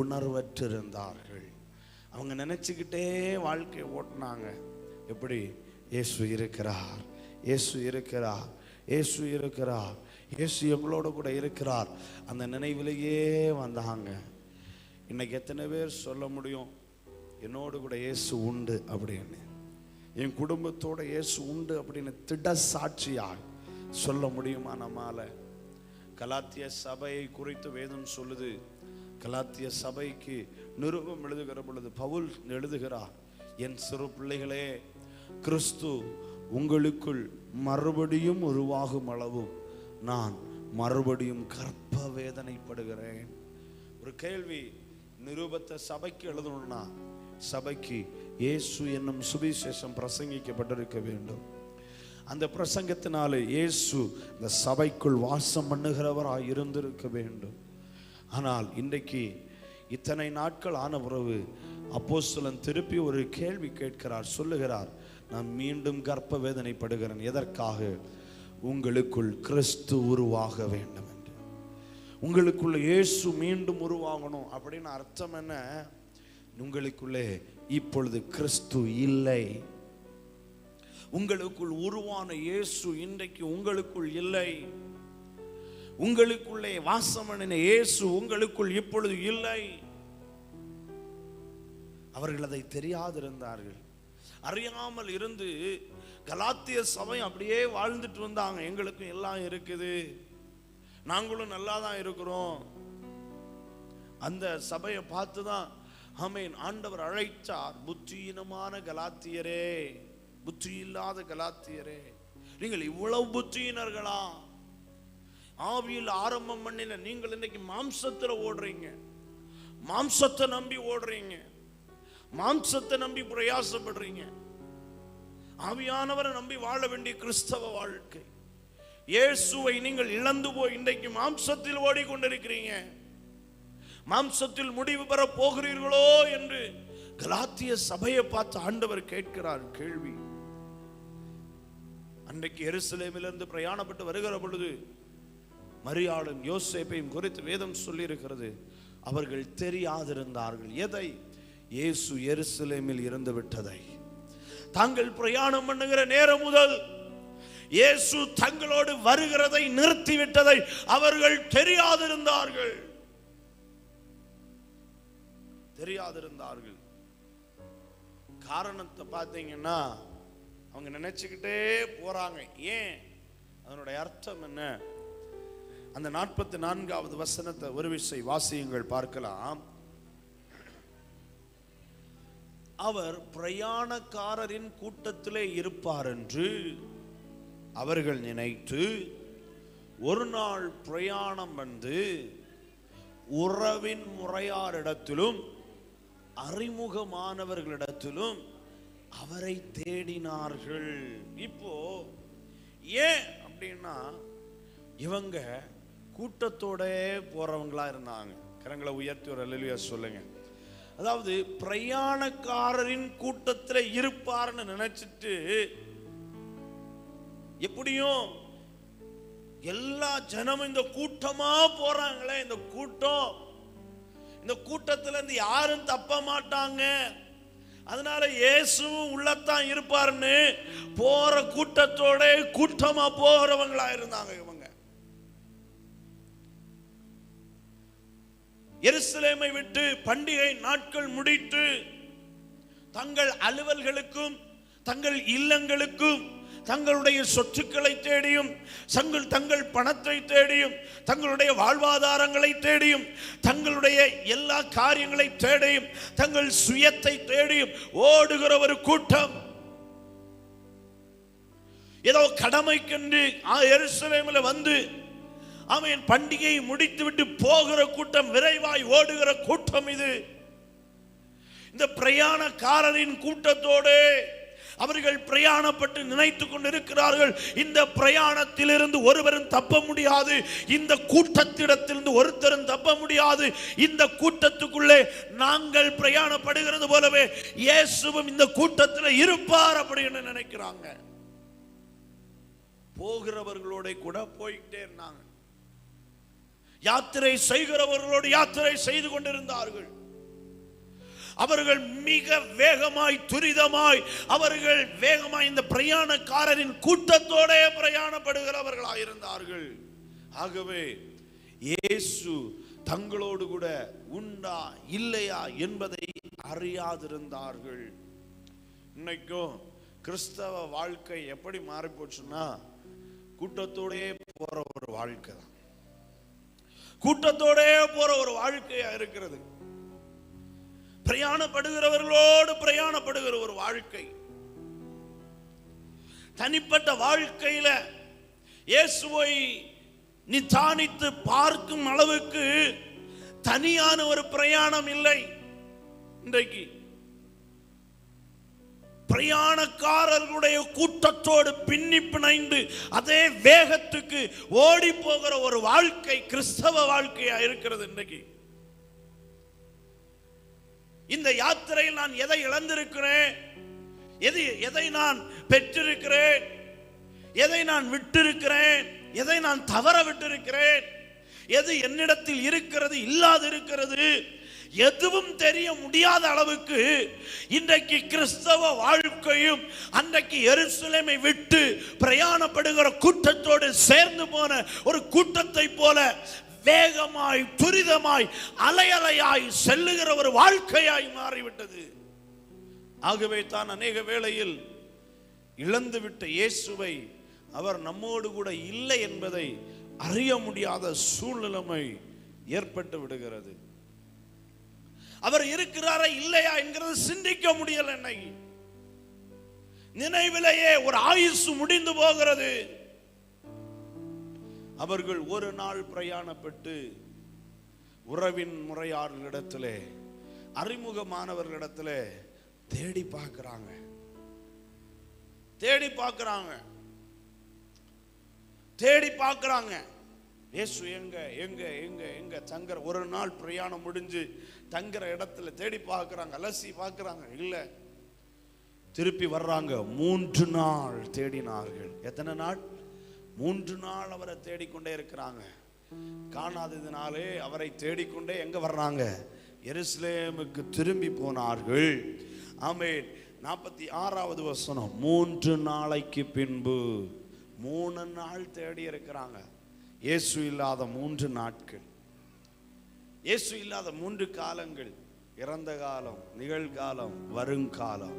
உணர்வற்றிருந்தார்கள். அவங்க நினைச்சுக்கிட்டே வாழ்க்கையை ஓட்டினாங்க. எப்படி? இயேசு இருக்கிறார், இயேசு இருக்கிறார், இயேசு இருக்கிறார், இயேசு எங்களோட கூட இருக்கிறார், அந்த நினைவிலேயே வந்தாங்க. இன்னைக்கு எத்தனை பேர் சொல்ல முடியும், என்னோடு கூட இயேசு உண்டு அப்படின்னு, என் குடும்பத்தோட இயேசு உண்டு அப்படின்னு திட சாட்சியாக சொல்ல முடியுமா நம்மால? கலாத்திய சபையை குறித்து வேதம் சொல்லுது. கலாத்திய சபைக்கு நிருபம் எழுதுகிற பொழுது பவுல் எழுதுகிறார், என் சிறு பிள்ளைகளே, கிறிஸ்து உங்களுக்குள் மறுபடியும் உருவாகும் அளவும் நான் மறுபடியும் கற்ப வேதனைப்படுகிறேன். ஒரு கேள்வி, நிருபத்தை சபைக்கு எழுதணும்னா சபைக்கு இயேசு என்னும் சுவிசேஷம் பிரசங்கிக்கப்பட்டிருக்க வேண்டும். அந்த பிரசங்கத்தினாலே இயேசு இந்த சபைக்குள் வாசம் பண்ணுகிறவராய் இருந்திருக்க வேண்டும். ஆனால் இன்றைக்கு இத்தனை நாட்கள் ஆன பிறகு அப்போஸ்தலன் திருப்பி ஒரு கேள்வி கேட்கிறார், சொல்லுகிறார், நான் மீண்டும் கர்ப்ப வேதனைப்படுகிறேன். எதற்காக? உங்களுக்குள் கிறிஸ்து உருவாக வேண்டும் என்று. உங்களுக்குள்ள இயேசு மீண்டும் உருவாகணும் அப்படின்னு அர்த்தம் என்ன? உங்களுக்குள்ளே இப்பொழுது கிறிஸ்து இல்லை. உங்களுக்குள் உருவான இயேசு இன்றைக்கு உங்களுக்குள் இல்லை. உங்களுக்குள்ளே வாசமனின இயேசு உங்களுக்குள் இப்பொழுது இல்லை. அவர்கள் அதை தெரியாதிருந்தார்கள். அறியாமல் இருந்து கலாத்திய சபை அப்படியே வாழ்ந்துட்டு வந்தாங்க. எங்களுக்கும் எல்லாம் இருக்குது, நாங்களும் நல்லா தான் இருக்கிறோம். அந்த சபையை பார்த்துதான் ஆமென் ஆண்டவர் அழைத்தார், புத்தியினமான கலாத்தியரே, புத்தி இல்லாத கலாத்தியரே, நீங்கள் இவ்வளவு புத்தியினர்களா? ஆவியில் ஆரம்பம் பண்ணின நீங்கள் இன்னைக்கு மாம்சத்துல ஓடுறீங்க, மாம்சத்தை நம்பி ஓடுறீங்க, மாம்சத்தை நம்பி பிரயாசப்படுறீங்க. ஆவியானவரை நம்பி வாழ வேண்டிய கிறிஸ்தவ வாழ்க்கை, இயேசுவை நீங்கள் இழந்து போய் இன்றைக்கு மாம்சத்தில் ஓடிக்கொண்டிருக்கிறீங்க. மாம்சத்தில் முடிவு பெற போகிறீர்களோ என்று கலாத்திய சபையை பார்த்து ஆண்டவர் கேட்கிறார் கேள்வி. அன்றைக்கு எருசலேமிலிருந்து பிரயாணப்பட்டு வருகிற பொழுது மரியாளும் யோசேப்பையும் குறித்து வேதம் சொல்லி இருக்கிறது. அவர்கள் தெரியாதிருந்தார்கள். எதை? இயேசு எருசலேமில் இருந்து விட்டதை. தாங்கள் பிரயாணம் பண்ணுகிற நேரம் முதல் இயேசு தங்களோடு வருகிறதை நிறுத்திவிட்டதை அவர்கள் தெரியாதிருந்தார்கள். தெரியாதிருந்தார்கள். காரணத்தை பார்த்தீங்கன்னா அவங்க நினைச்சுக்கிட்டே போறாங்க. ஏன்? அதனுடைய அர்த்தம் என்ன? அந்த 44வது வசனத்தை ஒரு விசை வாசியுங்கள், பார்க்கலாம். அவர் பிரயாணக்காரரின் கூட்டத்திலே இருப்பார் என்று அவர்கள் நினைத்து ஒரு நாள் பிரயாணம் வந்து உறவின் முறையாரிடத்திலும் அறிமுகமானவர்களிடத்திலும் அவரை தேடினார்கள். இப்போ ஏன் அப்படின்னா, இவங்க கூட்டத்தோட போறவங்களா இருந்தாங்க. கரங்களை உயர்த்தி ஒரு அல்லேலூயா சொல்லுங்க. அதாவது பிரயாணக்காரரின் கூட்டத்தில் இருப்பார்னு நினைச்சிட்டு எப்படியும் எல்லா ஜனமும் இந்த கூட்டமா போறாங்களே, இந்த கூட்டத்துல இருந்து யாரும் தப்ப மாட்டாங்க, அதனால இயேசுவும் உள்ளத்தான் இருப்பார்னு போற கூட்டத்தோட கூட்டமா போறவங்களா இருந்தாங்க இவங்க. எருசலேமை விட்டு பண்டிகை நாட்கள் முடித்து தங்கள் அலுவல்களுக்கும் தங்கள் இல்லங்களுக்கும் தங்களுடைய சொத்துக்களை தேடியும் தங்கள் பணத்தை தேடியும் தங்களுடைய வாழ்வாதாரங்களை தேடியும் தங்களுடைய எல்லா காரியங்களை தேடியும் தங்கள் சுயத்தை தேடியும் ஓடுகிற ஒரு கூட்டம். ஏதோ கடமைக்கென்று எருசலேமில் வந்து அவன் பண்டிகையை முடித்துவிட்டு போகிற கூட்டம், விரைவாய் ஓடுகிற கூட்டம் இது. இந்த பிரயாணக்காரரின் கூட்டத்தோடு அவர்கள் பிரயாணப்பட்டு நினைத்துக் கொண்டிருக்கிறார்கள், இந்த பிரயாணத்திலிருந்து ஒருவரும் தப்ப முடியாது, இந்த கூட்டத்திடத்திலிருந்து ஒருத்தரும் தப்ப முடியாது, இந்த கூட்டத்துக்குள்ளே நாங்கள் பிரயாணப்படுகிறது போலவே இயேசுவும் இந்த கூட்டத்தில் இருப்பார் அப்படின்னு நினைக்கிறாங்க. போகிறவர்களோட கூட போயிட்டே இருந்தாங்க. யாத்திரை செய்கிறவர்களோடு யாத்திரை செய்து கொண்டிருந்தார்கள். அவர்கள் மிக வேகமாய் துரிதமாய் அவர்கள் வேகமாய் இந்த பிரயாணக்காரரின் கூட்டத்தோட பிரயாணப்படுகிறவர்களாக இருந்தார்கள். ஆகவே இயேசு தங்களோடு கூட உண்டா இல்லையா என்பதை அறியாதிருந்தார்கள். இன்னைக்கும் கிறிஸ்தவ வாழ்க்கை எப்படி மாறி போச்சுன்னா கூட்டத்தோடே போற ஒரு வாழ்க்கை தான், கூட்டத்தோடே போற ஒரு வாழ்க்கையா இருக்கிறது. பிரயாணப்படுகிறவர்களோடு பிரயாணப்படுகிற ஒரு வாழ்க்கை. தனிப்பட்ட வாழ்க்கையில இயேசுவை நிதானித்து பார்க்கும் அளவுக்கு தனியான ஒரு பிரயாணம் இல்லை. இன்றைக்கு பிரயாணக்காரர்களுடைய கூட்டத்தோடு பின்னி பிணைந்து அதே வேகத்துக்கு ஓடி போகிற ஒரு வாழ்க்கை கிறிஸ்தவ வாழ்க்கையா இருக்கிறது. இன்றைக்கு இந்த யாத்திரையில் நான் எதை இழந்திருக்கிறேன், எதை நான் பெற்றிருக்கிறேன், எதை நான் விட்டிருக்கிறேன், எதை நான் தவற விட்டிருக்கிறேன், எது என்னிடத்தில் இருக்கிறது இல்லாது இருக்கிறது, எதுவும் தெரிய முடியாத அளவுக்கு இன்றைக்கு கிறிஸ்தவ வாழ்க்கையும் அன்றைக்கு எருசலேமை விட்டு பிரயாணப்படுகிற கூட்டத்தோடு சேர்ந்து போன ஒரு கூட்டத்தை போல வேகமாய் துரிதமாய் அலையலையாய் செல்லுகிற ஒரு வாழ்க்கையாய் மாறிவிட்டது. ஆகவே தான் அநேக வேளையில் இழந்துவிட்ட இயேசுவை அவர் நம்மோடு கூட இல்லை என்பதை அறிய முடியாத சூழ்நிலைமை ஏற்பட்டு விடுகிறது. அவர் இருக்கிறாரா இல்லையா என்கிறது சிந்திக்க முடியல. இன்னைக்கு நினைவிலேயே ஒரு ஆயுசு முடிந்து போகிறது. அவர்கள் ஒரு நாள் பிரயாணப்பட்டு உறவின் முறையாளர்களிடத்திலே அறிமுகமானவர்களிடத்திலே தேடி பார்க்கிறாங்க. இயேசு எங்க எங்க எங்க எங்க தங்குற, ஒரு நாள் பிரயாணம் முடிஞ்சு தங்குற இடத்துல தேடி பார்க்கிறாங்க, அலசி பார்க்கிறாங்க, இல்ல. திருப்பி வர்றாங்க. 3 நாள் தேடினார்கள். எத்தனை நாள்? 3 நாள் அவரை தேடிக்கொண்டே இருக்கிறாங்க. காணாததினாலே அவரை தேடிக்கொண்டே எங்க வர்றாங்க? எருசலேமுக்கு திரும்பி போனார்கள். ஆமென். 46வது வசனம். 3 நாளைக்கு பின்பு 3 நாள் தேடி இருக்கிறாங்க. இயேசு இல்லாத 3 நாட்கள், இயேசு இல்லாத 3 காலங்கள், இறந்த காலம், நிகழ்காலம், வருங்காலம்.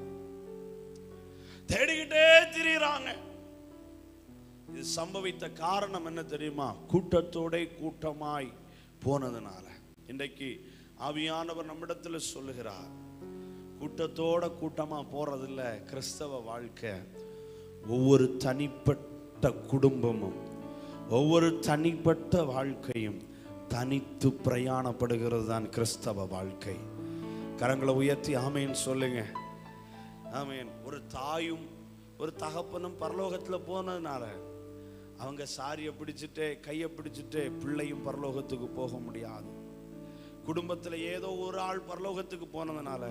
தேடிக்கிட்டே திரிகிறாங்க. இது சம்பவித்த காரணம் என்ன தெரியுமா? கூட்டத்தோட கூட்டமாய் போனதுனால. இன்றைக்கு ஆவியானவர் நம்மிடத்தில் சொல்லுகிறார், கூட்டத்தோட கூட்டமா போறதில்ல கிறிஸ்தவ வாழ்க்கை. ஒவ்வொரு தனிப்பட்ட குடும்பமும் ஒவ்வொரு தனிப்பட்ட வாழ்க்கையும் தனித்து பிரயாணப்படுகிறது தான் கிறிஸ்தவ வாழ்க்கை. கரங்களை உயர்த்தி ஆமேன் சொல்லுங்க. ஆமேன். ஒரு தாயும் ஒரு தகப்பனும் பரலோகத்தில் போனதுனால அவங்க சாரியை பிடிச்சிட்டு கையை பிடிச்சிட்டு பிள்ளையும் பரலோகத்துக்கு போக முடியாது. குடும்பத்தில் ஏதோ ஒரு ஆள் பரலோகத்துக்கு போனதுனால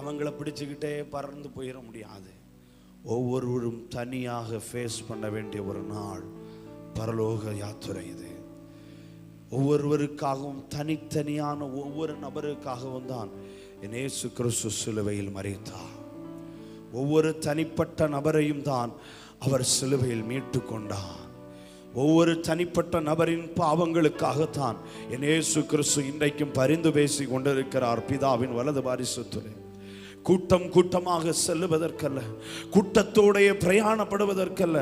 அவங்கள பிடிச்சுக்கிட்டே பறந்து போயிட முடியாது. ஒவ்வொருவரும் தனியாக ஃபேஸ் பண்ண வேண்டிய ஒரு நாள் பரலோக யாத்திரை இது. ஒவ்வொருவருக்காகவும் தனித்தனியான ஒவ்வொரு நபருக்காகவும் தான் இயேசு கிறிஸ்து சிலுவையில் மரித்தார். ஒவ்வொரு தனிப்பட்ட நபரையும் தான் அவர் சிலுவையில் மீட்டு கொண்டார். ஒவ்வொரு தனிப்பட்ட நபரின் பாவங்களுக்காகத்தான் இயேசு கிறிஸ்து இன்றைக்கும் பரிந்து பேசி கொண்டிருக்கிறார் பிதாவின் வலது பாரிசத்திலே. கூட்டம் கூட்டமாக செல்லுவதற்கல்ல, கூட்டத்தோடைய பிரயாணப்படுவதற்கல்ல,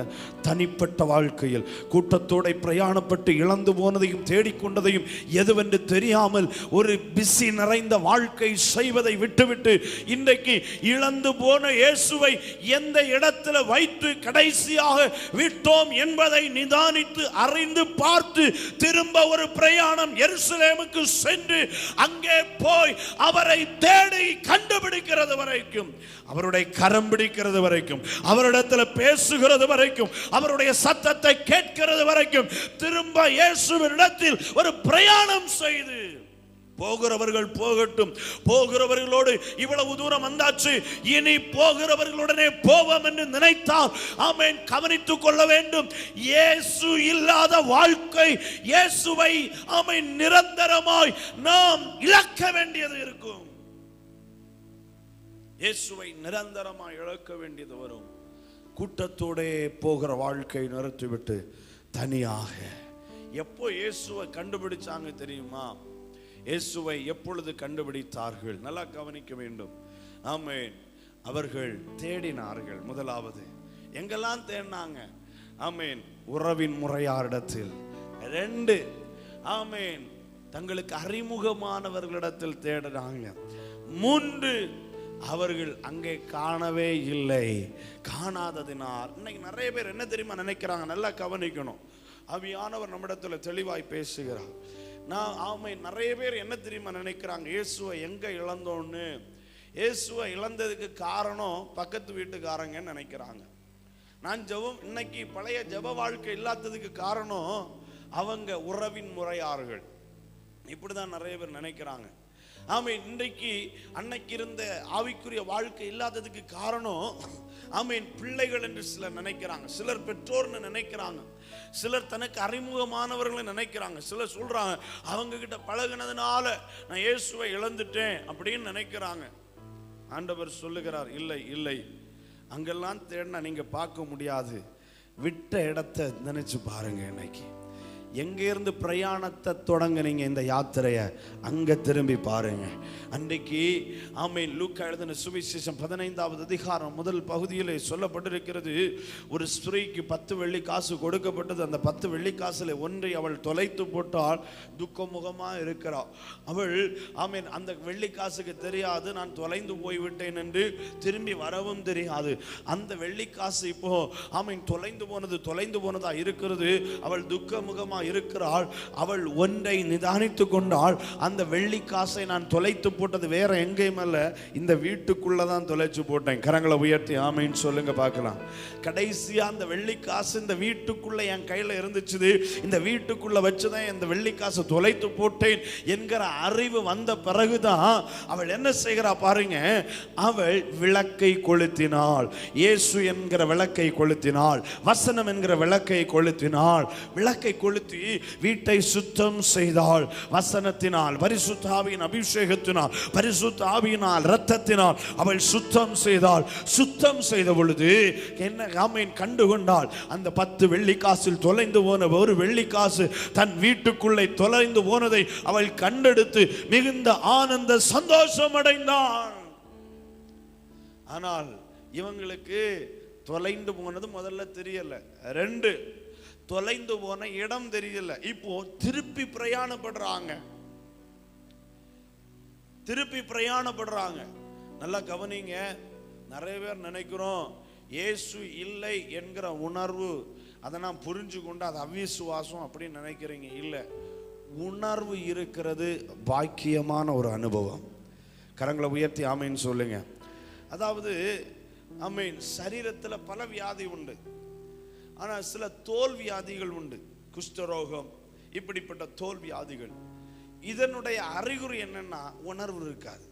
தனிப்பட்ட வாழ்க்கையில் கூட்டத்தோட பிரயாணப்பட்டு இழந்து போனதையும் தேடிக்கொண்டதையும் எதுவென்று தெரியாமல் ஒரு பிஸி நிறைந்த வாழ்க்கை செய்வதை விட்டுவிட்டு இன்றைக்கு இழந்து போன இயேசுவை எந்த இடத்துல வைத்து கடைசியாக விட்டோம் என்பதை நிதானித்து அறிந்து பார்த்து திரும்ப ஒரு பிரயாணம் எருசலேமுக்கு சென்று அங்கே போய் அவரை தேடி கண்டுபிடிக்கிறது வரைக்கும், அவருடைய கரம் பிடிக்கிறது வரைக்கும், அவரிடத்தில் பேசுகிறது வரைக்கும், அவருடைய சத்தத்தை கேட்கிறது வரைக்கும் திரும்ப இயேசுவினிடத்தில் ஒரு பிரயாணம் செய்து போகிறவர்கள் போகட்டும், போகிறவர்களோடு இவ்வளவு தூரம் வந்தாச்சு, இனி போகிறவர்களுடனே போவோம் என்று நினைத்தால் ஆமென் கவனித்துக் கொள்ள வேண்டும். இயேசு இல்லாத வாழ்க்கை, இயேசுவை ஆமென் நிரந்தரமாய் நாம் இழக்க வேண்டியது இருக்கும். இயேசுவை நிரந்தரமாய் இழக்க வேண்டியது வரும். கூட்டத்தோட போகிற வாழ்க்கை நிறுத்திவிட்டு தனியாக. எப்போ இயேசுவை கண்டுபிடிச்சாங்க தெரியுமா? இயேசுவை எப்பொழுது கண்டுபிடித்தார்கள்? நல்லா கவனிக்க வேண்டும். ஆமென். அவர்கள் தேடினார்கள். முதலாவது எங்கெல்லாம் தேடினாங்க? ஆமென், உறவின் முறையாரிடத்தில். 2, ஆமென், தங்களுக்கு அறிமுகமானவர்களிடத்தில் தேடினாங்க. 3, அவர்கள் அங்கே காணவே இல்லை. காணாததினால் இன்னைக்கு நிறைய பேர் என்ன தெரியுமா நினைக்கிறாங்க? நல்லா கவனிக்கணும். ஆவியானவர் நம்மிடத்தில் தெளிவாய் பேசுகிறார். நிறைய பேர் என்ன தெரியுமா நினைக்கிறாங்க? இயேசுவை எங்க இழந்தோன்னு. இயேசுவை இழந்ததுக்கு காரணம் பக்கத்து வீட்டுக்காரங்கன்னு நினைக்கிறாங்க. நான் ஜெபம் இன்னைக்கு பழைய ஜெப வாழ்க்கை இல்லாததுக்கு காரணம் அவங்க உறவின் முறையார்கள். இப்படிதான் நிறைய பேர் நினைக்கிறாங்க. ஆமென். இன்றைக்கு அன்னைக்கு இருந்த ஆவிக்குரிய வாழ்க்கை இல்லாததுக்கு காரணம் ஆமென் பிள்ளைகள் என்று சிலர் நினைக்கிறாங்க. சிலர் பெற்றோர்னு நினைக்கிறாங்க. சிலர் தனக்கு அறிமுகமானவர்களை நினைக்கிறாங்க. சிலர் சொல்றாங்க அவங்க கிட்ட பழகினதுனால நான் இயேசுவை இழந்துட்டேன் அப்படின்னு நினைக்கிறாங்க. ஆண்டவர் சொல்லுகிறார், இல்லை இல்லை, அங்கெல்லாம் தேடினா நீங்க பார்க்க முடியாது. விட்ட இடத்தை நினைச்சு பாருங்க. இன்னைக்கு எங்க இருந்து பிரயாணத்தை தொடங்குனீங்க இந்த யாத்திரையை அங்க திரும்பி பாருங்க. அன்றைக்கு ஆமென் லூக்கா எழுதின சுவிசேஷம் 15வது அதிகாரம் முதல் பகுதியிலே சொல்லப்பட்டிருக்கிறது. ஒரு ஸ்திரீக்கு 10 வெள்ளி காசு கொடுக்கப்பட்டது. அந்த 10 வெள்ளி காசுல ஒன்றை அவள் தொலைத்து போட்டால் துக்கமுகமா இருக்கிறாள். அவள் ஆமென் அந்த வெள்ளி காசுக்கு தெரியாது நான் தொலைந்து போய்விட்டேன் என்று, திரும்பி வரவும் தெரியாது. அந்த வெள்ளி காசு இப்போ ஆமென் தொலைந்து போனதா இருக்கிறது. அவள் துக்கமுகமா இருக்கிறாள். அவள் ஒன்றை நிதானித்து கொண்டாள். அந்த வெள்ளி காசை நான் தொலைத்து போட்டது வேற எங்கேயும் அல்ல, இந்த வீட்டுக்குள்ளதான் தொலைச்சு போட்டேன். கரங்களை உயர்த்தி ஆமென் சொல்லுங்க பார்க்கலாம். கடைசியா அந்த வெள்ளி காசு இந்த வீட்டுக்குள்ள என் கையில இருந்துச்சு. இந்த வீட்டுக்குள்ள வச்சுதான் இந்த வெள்ளி காசு தொலைத்து போட்டேன் என்கிற அறிவு வந்த பிறகுதான் அவள் என்ன செய்கிறா பாருங்க. அவள் விளக்கை கொளுத்தினாள். இயேசு என்கிற விளக்கை கொளுத்தினாள். வசனம் என்கிற விளக்கை கொளுத்தினாள். விளக்கை கொளுத்தி வீட்டை சுத்தம் செய்தாள். வசனத்தினால், பரிசுத்த ஆவியின் அபிஷேகத்தினால், பரிசுத்த ஆவியினால், இரத்தத்தினால் அவள் சுத்தம் செய்தாள். சுத்தம் செய்த பொழுது என்ன ஆமென் கண்டுகொண்டாள். அந்த 10 வெள்ளி காசில் தொலைந்து போன ஒரு வெள்ளி காசு தன் வீட்டுக்குள்ளே தொலைந்து போனதை அவள் கண்டெடுத்து மிகுந்த ஆனந்த சந்தோஷம் அடைந்தாள். ஆனால் இவங்களுக்கு தொலைந்து போனது முதல்ல தெரியல. 2, தொலைந்து போன இடம் தெரியல. இப்போ திருப்பி பிரயாணப்படுறாங்க. நல்லா கவனிங்க. நிறைய பேர் நினைக்கிறோம் இயேசு இல்லை என்கிற உணர்வு அதை நான் புரிஞ்சு கொண்டு அது அவிசுவாசம் அப்படின்னு நினைக்கிறீங்க. இல்லை, உணர்வு இருக்கிறது பாக்கியமான ஒரு அனுபவம். கரங்களை உயர்த்தி ஆமேன்னு சொல்லுங்க. அதாவது ஆமேன், சரீரத்தில் பல வியாதி உண்டு. ஆனால் சில தோல் வியாதிகள் உண்டு, குஷ்டரோகம், இப்படிப்பட்ட தோல் வியாதிகள். இதனுடைய அறிகுறி என்னன்னா உணர்வு இருக்காது.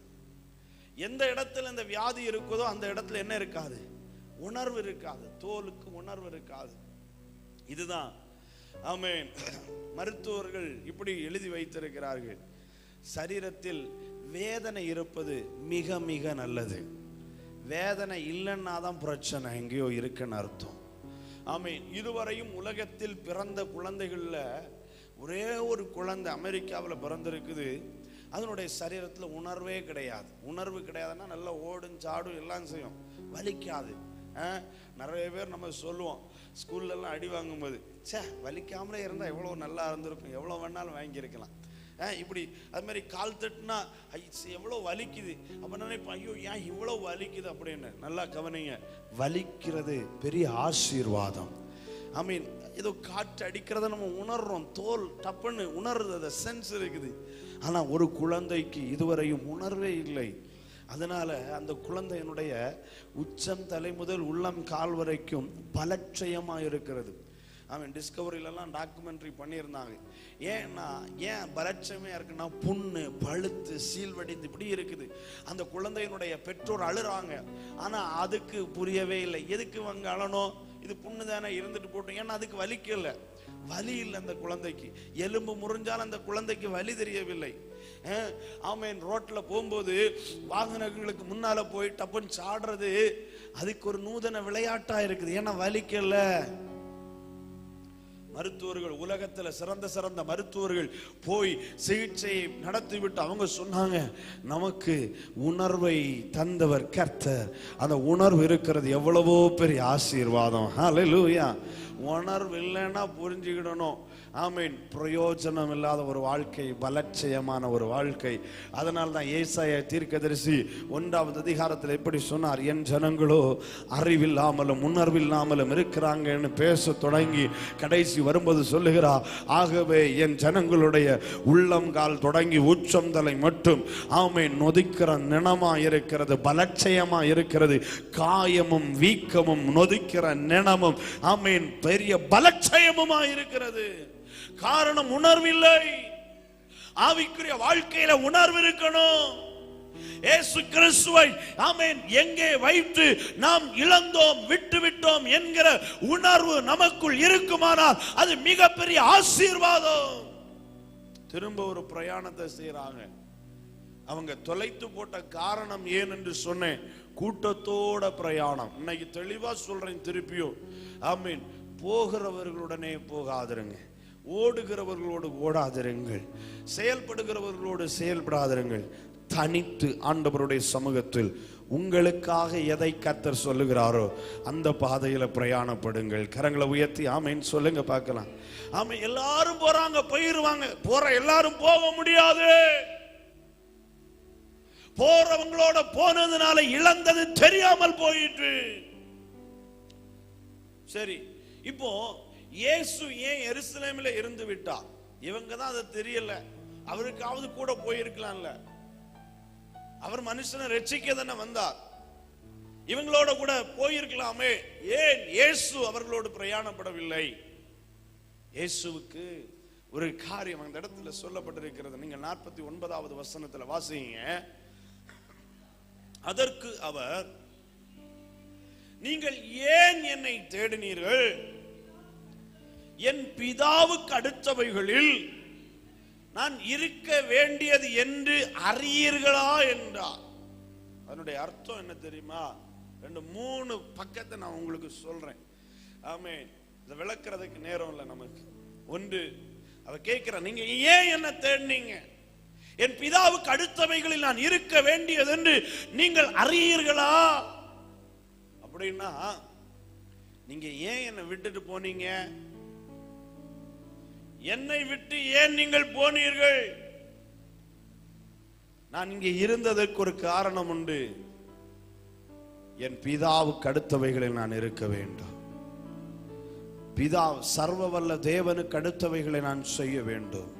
எந்த இடத்துல இந்த வியாதி இருக்குதோ அந்த இடத்துல என்ன இருக்காது? உணர்வு இருக்காது. தோலுக்கு உணர்வு இருக்காது. இதுதான் ஆமென் மருத்துவர்கள் இப்படி எழுதி வைத்திருக்கிறார்கள். சரீரத்தில் வேதனை இருப்பது மிக மிக நல்லது. வேதனை இல்லைன்னா தான் பிரச்சனை எங்கேயோ இருக்குன்னு அர்த்தம். ஆமென். இதுவரையும் உலகத்தில் பிறந்த குழந்தைகள்ல ஒரே ஒரு குழந்தை அமெரிக்காவில் பிறந்திருக்குது. அதனுடைய சரீரத்தில் உணர்வே கிடையாது. உணர்வு கிடையாதுன்னா நல்லா ஓடும் சாடும் எல்லாம் செய்யும், வலிக்காது. நிறைய பேர் நம்ம சொல்லுவோம் ஸ்கூல்லலாம் அடி வாங்கும்போது, சே வலிக்காமலே இருந்தால் எவ்வளோ நல்லா இருந்திருக்கும், எவ்வளோ வேணாலும் வாங்கியிருக்கலாம். இப்படி அது மாதிரி கால் தட்டுனா எவ்வளோ வலிக்குது. அப்போ நினைப்போம், ஐயோ ஏன் இவ்வளோ வலிக்குது அப்படின்னு. நல்லா கவனிங்க, வலிக்கிறது பெரிய ஆசீர்வாதம். ஐ மீன் ஏதோ காற்று அடிக்கிறத நம்ம உணர்றோம், தோல் டப்புன்னு உணர்றது, அந்த சென்ஸ் இருக்குது. ஆனால் ஒரு குழந்தைக்கு இதுவரையும் உணர்வே இல்லை. அதனால அந்த குழந்தையினுடைய உச்சம் தலை முதல் உள்ளம் கால் வரைக்கும் பலட்சயமாக இருக்கிறது. அவன் டிஸ்கவரியிலலாம் டாக்குமெண்ட்ரி பண்ணியிருந்தாங்க. ஏன் பலட்சயமாக இருக்குன்னா புண்ணு பழுத்து சீல்வடிந்து இப்படி இருக்குது. அந்த குழந்தையினுடைய பெற்றோர் அழுறாங்க. ஆனால் அதுக்கு புரியவே இல்லை. எதுக்கு அவங்க அழணும்? இது புண்ணு தானே, இருந்துட்டு போட்டோம். ஏன்னா அதுக்கு வலிக்கல, வலி இல்லை அந்த குழந்தைக்கு. எலும்பு முறிஞ்சாலும் அந்த குழந்தைக்கு வலி தெரியவில்லை. ஆமேன். ரோட்ல போகும்போது வாகனங்களுக்கு முன்னால போய் டப்புன்னு சாடுறது அதுக்கு ஒரு நூதன விளையாட்டா இருக்குது. ஏன்னா வலிக்கல. மருத்துவர்கள், உலகத்துல சிறந்த மருத்துவர்கள் போய் சிகிச்சையை நடத்திவிட்டு அவங்க சொன்னாங்க, நமக்கு உணர்வை தந்தவர் கர்த்தர். அந்த உணர்வு இருக்கிறது எவ்வளவோ பெரிய ஆசீர்வாதம். ஹல்லேலூயா. உணர்வு இல்லைன்னா புரிஞ்சுக்கிடணும், ஆமீன், பிரயோஜனம் இல்லாத ஒரு வாழ்க்கை, பலட்சயமான ஒரு வாழ்க்கை. அதனால தான் ஏசாயா தீர்க்கதரிசி 1வது அதிகாரத்தில் எப்படி சொன்னார்? என் ஜனங்களோ அறிவில்லாமலும் உணர்வில்லாமலும் இருக்கிறாங்கன்னு பேச தொடங்கி கடைசி வரும்போது சொல்லுகிறார், ஆகவே என் ஜனங்களுடைய உள்ளங்கால் தொடங்கி உச்சம் தலை மட்டும் ஆமீன் நொதிக்கிற நினமா இருக்கிறது, பலட்சயமா இருக்கிறது. காயமும் வீக்கமும் நொதிக்கிற நினமும் ஆமீன் பெரிய பலட்சயமுமா இருக்கிறது. காரணம் உணர்வில்லை. ஆவிக்குரிய வாழ்க்கையில உணர்வு இருக்கணும். இயேசு கிறிஸ்துவை ஆமென் எங்கே வைத்து நாம் இழந்தோம், விட்டுவிட்டோம் என்கிற உணர்வு நமக்குள் இருக்குமானால் அது மிகப்பெரிய ஆசீர்வாதம். திரும்ப ஒரு பிரயாணத்தை செய்யறாங்க. அவங்க தொலைத்து போட்ட காரணம் ஏன் என்று சொன்னேன், கூட்டத்தோட பிரயாணம். இன்னைக்கு தெளிவா சொல்றேன் திருப்பியும், ஆமென். போகிறவர்களுடனே போகாதிருங்க, ஓடுகிறவர்களோடு ஓடாதிருங்கள், செயல்படுகிறவர்களோடு செயல்படாதிருங்கள். தனித்து ஆண்டவருடைய சமூகத்தில் உங்களுக்காக எதை கர்த்தர் சொல்லுகிறாரோ அந்த பாதையில பிரயாணப்படுங்கள். கரங்களை உயர்த்தி ஆமென் சொல்லுங்க பார்க்கலாம். ஆமென். எல்லாரும் போறாங்க, போயிருவாங்க. போற எல்லாரும் போக முடியாது. போறவங்களோட போனதுனால இழந்தது தெரியாமல் போயிட்டு. சரி, இப்போ இயேசு ஏன் எருசலேமில் இருந்து விட்டார்? இவங்க தான் அதை தெரியல. அவருக்காவது கூட போயிருக்கலாம்ல. அவர் மனுஷனை ரட்சிக்க தானே வந்தார். இவங்களோட கூட போயிருக்கலாமே. ஏன் இயேசு அவர்களோடு பிரயாணப்படவில்லை? இயேசுவுக்கு ஒரு காரியம் அந்த இடத்துல சொல்லப்பட்டிருக்கிறது. நீங்க 49வது வசனத்துல வாசிங்க. அதற்கு அவர், நீங்கள் ஏன் என்னை தேடினீர்கள்? என் பிதாவுக்கு அடுத்தவைகளில் நான் இருக்க வேண்டியது என்று அறியீர்களா என்றார். அதனுடைய அர்த்தம் என்ன தெரியுமா? 2-3 பக்கத்தை நான் உங்களுக்கு சொல்றேன். ஆமென். இதை விளக்குறதுக்கு நேரம் இல்லை நமக்கு. ஒன்று, அவ கேட்கிற, நீங்க ஏன் என்ன தேடினீங்க? என் பிதாவுக்கு அடுத்தவைகளில் நான் இருக்க வேண்டியது என்று நீங்கள் அறியீர்களா? அப்படின்னா நீங்க ஏன் என்னை விட்டுட்டு போனீங்க? என்னை விட்டு ஏன் நீங்கள் போனீர்கள்? நான் இங்கே இருந்ததற்கு ஒரு காரணம் உண்டு. என் பிதாவுக்கு அடுத்தவைகளில் நான் இருக்க வேண்டும். பிதா சர்வவல்ல தேவனுக்கு அடுத்தவைகளை நான் செய்ய வேண்டும்.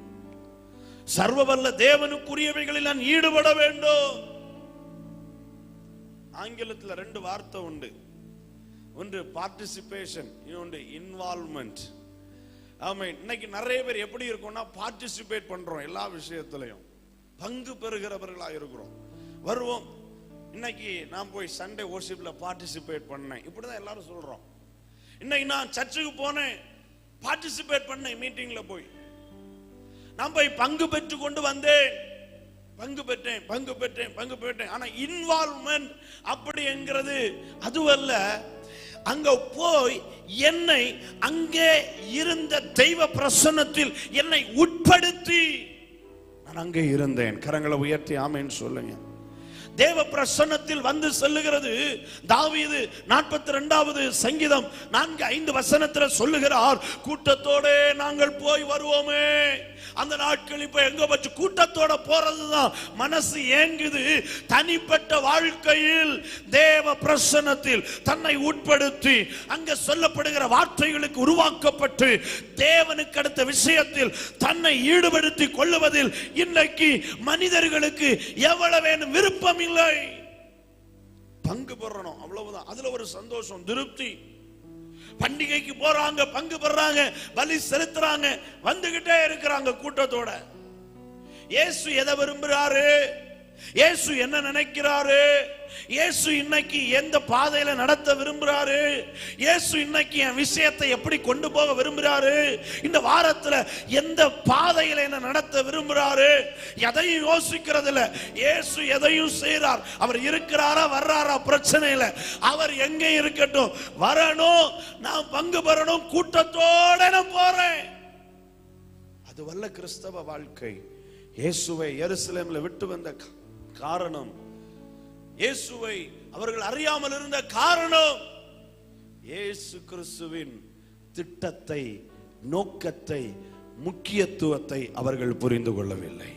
சர்வவல்ல தேவனுக்குரியவைகளில் நான் ஈடுபட வேண்டும். ஆங்கிலத்தில் 2 வார்த்தை உண்டு. ஒன்று பார்ட்டிசிபேஷன், இன்னொன்று இன்வால்வ்மெண்ட். ஆமாம், இன்னைக்கு நிறைய பேர் எப்படி இருக்கும்னா பார்ட்டிசிபேட் பண்றோம், எல்லா விஷயத்திலையும் பங்கு பெறுகிறவர்களாக இருக்கிறோம். வருவோம், இன்னைக்கு நான் போய் சண்டே வொர்ஷிப்ல பார்ட்டிசிபேட் பண்ணேன், இப்படிதான் எல்லாரும் சொல்றோம். இன்னைக்கு நான் சர்ச்சுக்கு போனேன், பார்ட்டிசிபேட் பண்ணேன், மீட்டிங்ல போய் நான் போய் பங்கு பெற்று கொண்டு வந்தேன், பங்கு பெற்றேன். ஆனா இன்வால்வ்மெண்ட் அப்படிங்கிறது அதுவல்ல. அங்க போய் என்னை அங்கே இருந்த தெய்வ பிரசன்னத்தில் என்னை உட்படுத்தி நான் அங்கே இருந்தேன். கரங்களை உயர்த்தி ஆமென் சொல்லுங்க. தேவ பிரசன்னத்தில் வந்து சொல்லுகிறது தாவீது 42வது சங்கீதம் 4-5 வசனத்தில் சொல்லுகிறார், கூட்டத்தோட நாங்கள் போய் வருவோமே. அந்த நாட்கள் இப்ப எங்க வச்சு கூட்டத்தோட போறதுதான் மனசு ஏங்குது. தனிப்பட்ட வாழ்க்கையில் தேவ பிரசன்னத்தில் தன்னை உட்படுத்தி அங்க சொல்லப்படுகிற வார்த்தைகளுக்கு உருவாக்கப்பட்டு தேவனுக்கு அடுத்த விஷயத்தில் தன்னை ஈடுபடுத்திக் கொள்ளுவதில் இன்னைக்கு மனிதர்களுக்கு எவ்வளவு விருப்பம் இல்லை. பங்கு பெறணும், அவ்வளவுதான். அதுல ஒரு சந்தோஷம், திருப்தி. பண்டிகைக்கு போறாங்க, பங்கு பெறாங்க, பலி செலுத்துறாங்க, வந்துகிட்டே இருக்கிறாங்க கூட்டத்தோட. இயேசு எதை விரும்புறாரு? இயேசு என்ன நினைக்கிறாரு? இயேசு இன்னைக்கு எந்த பாதையில நடத்த விரும்புறாரு? இயேசு இன்னைக்கு என் விஷயத்தை எப்படி கொண்டு போக விரும்புறாரு? இந்த வாரத்துல எந்த பாதையில என்ன நடத்த விரும்புறாரு? எதையும் யோசிக்கிறது இல்ல. இயேசு எதையும் செய்றார். அவர் இருக்கிறாரா வர்றாரா பிரச்சனை இல்ல. அவர் எங்க இருக்கட்டும், வரணும், நான் பங்கு பெறணும், கூட்டத்தோட நான் போறேன். அது வல்ல கிறிஸ்தவ வாழ்க்கை. இயேசுவை எருசலேம்ல விட்டு வந்த காரணம், இயேசுவை அவர்கள் அறியாமல் இருந்த காரணம், இயேசு கிறிஸ்துவின் திட்டத்தை, நோக்கத்தை, முக்கியத்துவத்தை அவர்கள் புரிந்து கொள்ளவில்லை.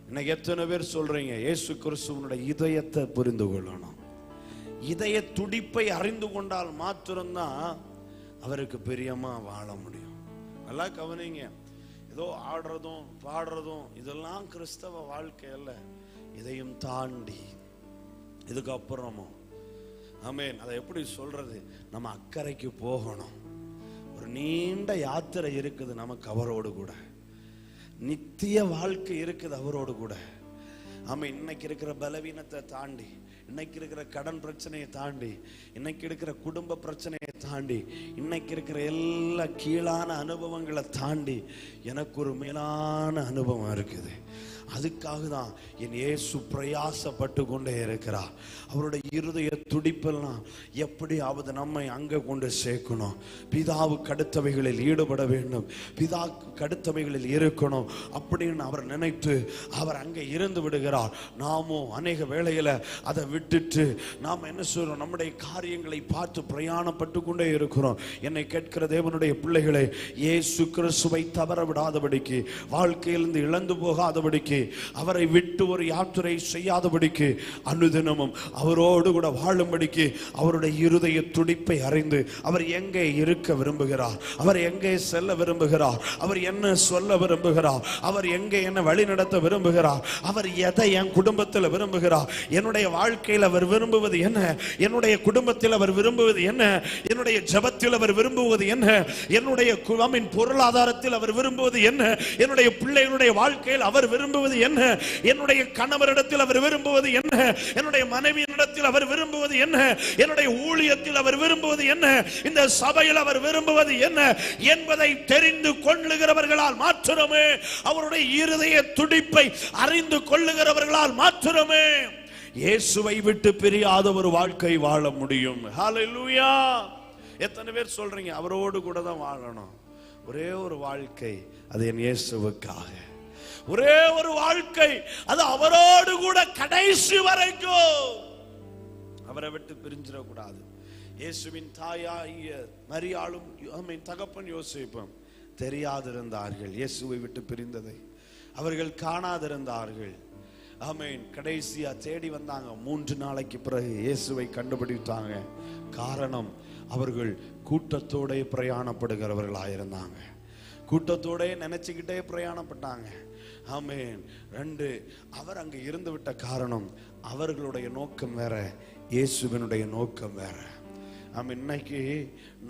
இன்னைக்கு எத்தனை பேர் சொல்றீங்க இயேசு கிறிஸ்துவனுடைய இதயத்தை புரிந்து கொள்ளணும்? இதய துடிப்பை அறிந்து கொண்டால் மாத்திரம்தான் அவருக்கு பிரியமா வாழ முடியும். நல்லா கவனிங்க. ஏதோ ஆடுறதும் பாடுறதும் இதெல்லாம் கிறிஸ்தவ வாழ்க்கை அல்ல. இதையும் தாண்டி இதுக்கப்புறமும் ஆமென், அதை எப்படி சொல்றது, நம்ம அக்கறைக்கு போகணும். ஒரு நீண்ட யாத்திரை இருக்குது நமக்கு அவரோடு கூட. நித்திய வாழ்க்கை இருக்குது அவரோடு கூட. ஆமா, இன்னைக்கு இருக்கிற பலவீனத்தை தாண்டி, இன்னைக்கு இருக்கிற கடன் பிரச்சனையை தாண்டி, இன்னைக்கு இருக்கிற குடும்ப பிரச்சனையை தாண்டி, இன்னைக்கு இருக்கிற எல்லா கீழான அனுபவங்களை தாண்டி எனக்கு ஒரு மேலான அனுபவம் இருக்குது. அதுக்காக தான் என் இயேசு பிரயாசப்பட்டு கொண்டே இருக்கிறார். அவருடைய இருதய துடிப்பெல்லாம் எப்படியாவது நம்மை அங்கே கொண்டு சேர்க்கணும். பிதாவுக்கு அடுத்தவைகளில் ஈடுபட வேண்டும், பிதாவுக்கு அடுத்தவைகளில் இருக்கணும் அப்படின்னு அவர் நினைத்து அவர் அங்கே இருந்து விடுகிறார். நாமும் அநேக வேளையில அதை விட்டுட்டு நாம் என்ன சொல்றோம், நம்முடைய காரியங்களை பார்த்து பிரயாணப்பட்டு கொண்டே இருக்கிறோம். என்னை கேட்கிற தேவனுடைய பிள்ளைகளை, இயேசு கிறிஸ்துவை தவற விடாதபடிக்கு, வாழ்க்கையிலிருந்து இழந்து போகாதபடிக்கு, அவரை விட்டு ஒரு யாத்திரை செய்யாதபடிக்கு, அனுதினமும் அவரோடு கூட வாழும்படிக்கு அவருடைய இருதய துடிப்பை அறிந்து அவர் எங்கே இருக்க விரும்புகிறார், அவர் எங்கே செல்ல விரும்புகிறார், அவர் என்ன சொல்ல விரும்புகிறார், அவர் எங்கே என்ன வழி நடத்த விரும்புகிறார், அவர் எதை என் குடும்பத்தில் விரும்புகிறார், என்னுடைய வாழ்க்கையில் அவர் விரும்புவது என்ன, என்னுடைய குடும்பத்தில் அவர் விரும்புவது என்ன, என்னுடைய ஜெபத்தில் அவர் விரும்புவது என்ன, என்னுடைய குடும்பத்தின் பொருளாதாரத்தில் அவர் விரும்புவது என்ன, என்னுடைய பிள்ளைகளுடைய வாழ்க்கையில் அவர் விரும்புவது என்ன, என்னுடைய கணவரிடத்தில் அவர் விரும்புவது என்ன, என்னுடைய மனைவியினிடத்தில் அவர் விரும்புவது என்ன, என்னுடைய ஊழியத்தில் அவர் விரும்புவது என்ன, இந்த சபையில் அவர் விரும்புவது என்ன என்பதை தெரிந்து கொள்ளுகிறவர்களால் மாத்திரமே, அவருடைய இருதய துடிப்பை அறிந்து கொள்ளுகிறவர்களால் மாத்திரமே இயேசுவை விட்டு பிரியாத ஒரு வாழ்க்கை வாழ முடியும். ஹல்லேலூயா. எத்தனை பேர் சொல்றீங்க அவரோடு கூட தான் வாழணும்? ஒரே ஒரு வாழ்க்கை, அது என் இயேசுவுக்காக. ஒரே ஒரு வாழ்க்கை, அது அவரோடு கூட கடைசி வரைக்கும். அவரை விட்டு பிரிஞ்சிடக்கூடாது. இயேசுவின் தாயாகிய மரியாளும் தகப்பன் யோசேப்பும் தெரியாதிருந்தார்கள் இயேசுவை விட்டு பிரிந்ததை. அவர்கள் காணாதிருந்தார்கள். ஆமென். கடைசியா தேடி வந்தாங்க. 3 நாளைக்கு பிறகு இயேசுவை கண்டுபிடித்தாங்க. காரணம், அவர்கள் கூட்டத்தோட பிரயாணப்படுகிறவர்களாயிருந்தாங்க. கூட்டத்தோட நினைச்சுக்கிட்டே பிரயாணப்பட்டாங்க. ஆமென். 2, அவர் அங்க இருந்து விட்ட காரணம், அவர்களுடைய நோக்கம் வேற, இயேசுவினுடைய நோக்கம் வேற. இன்னைக்கு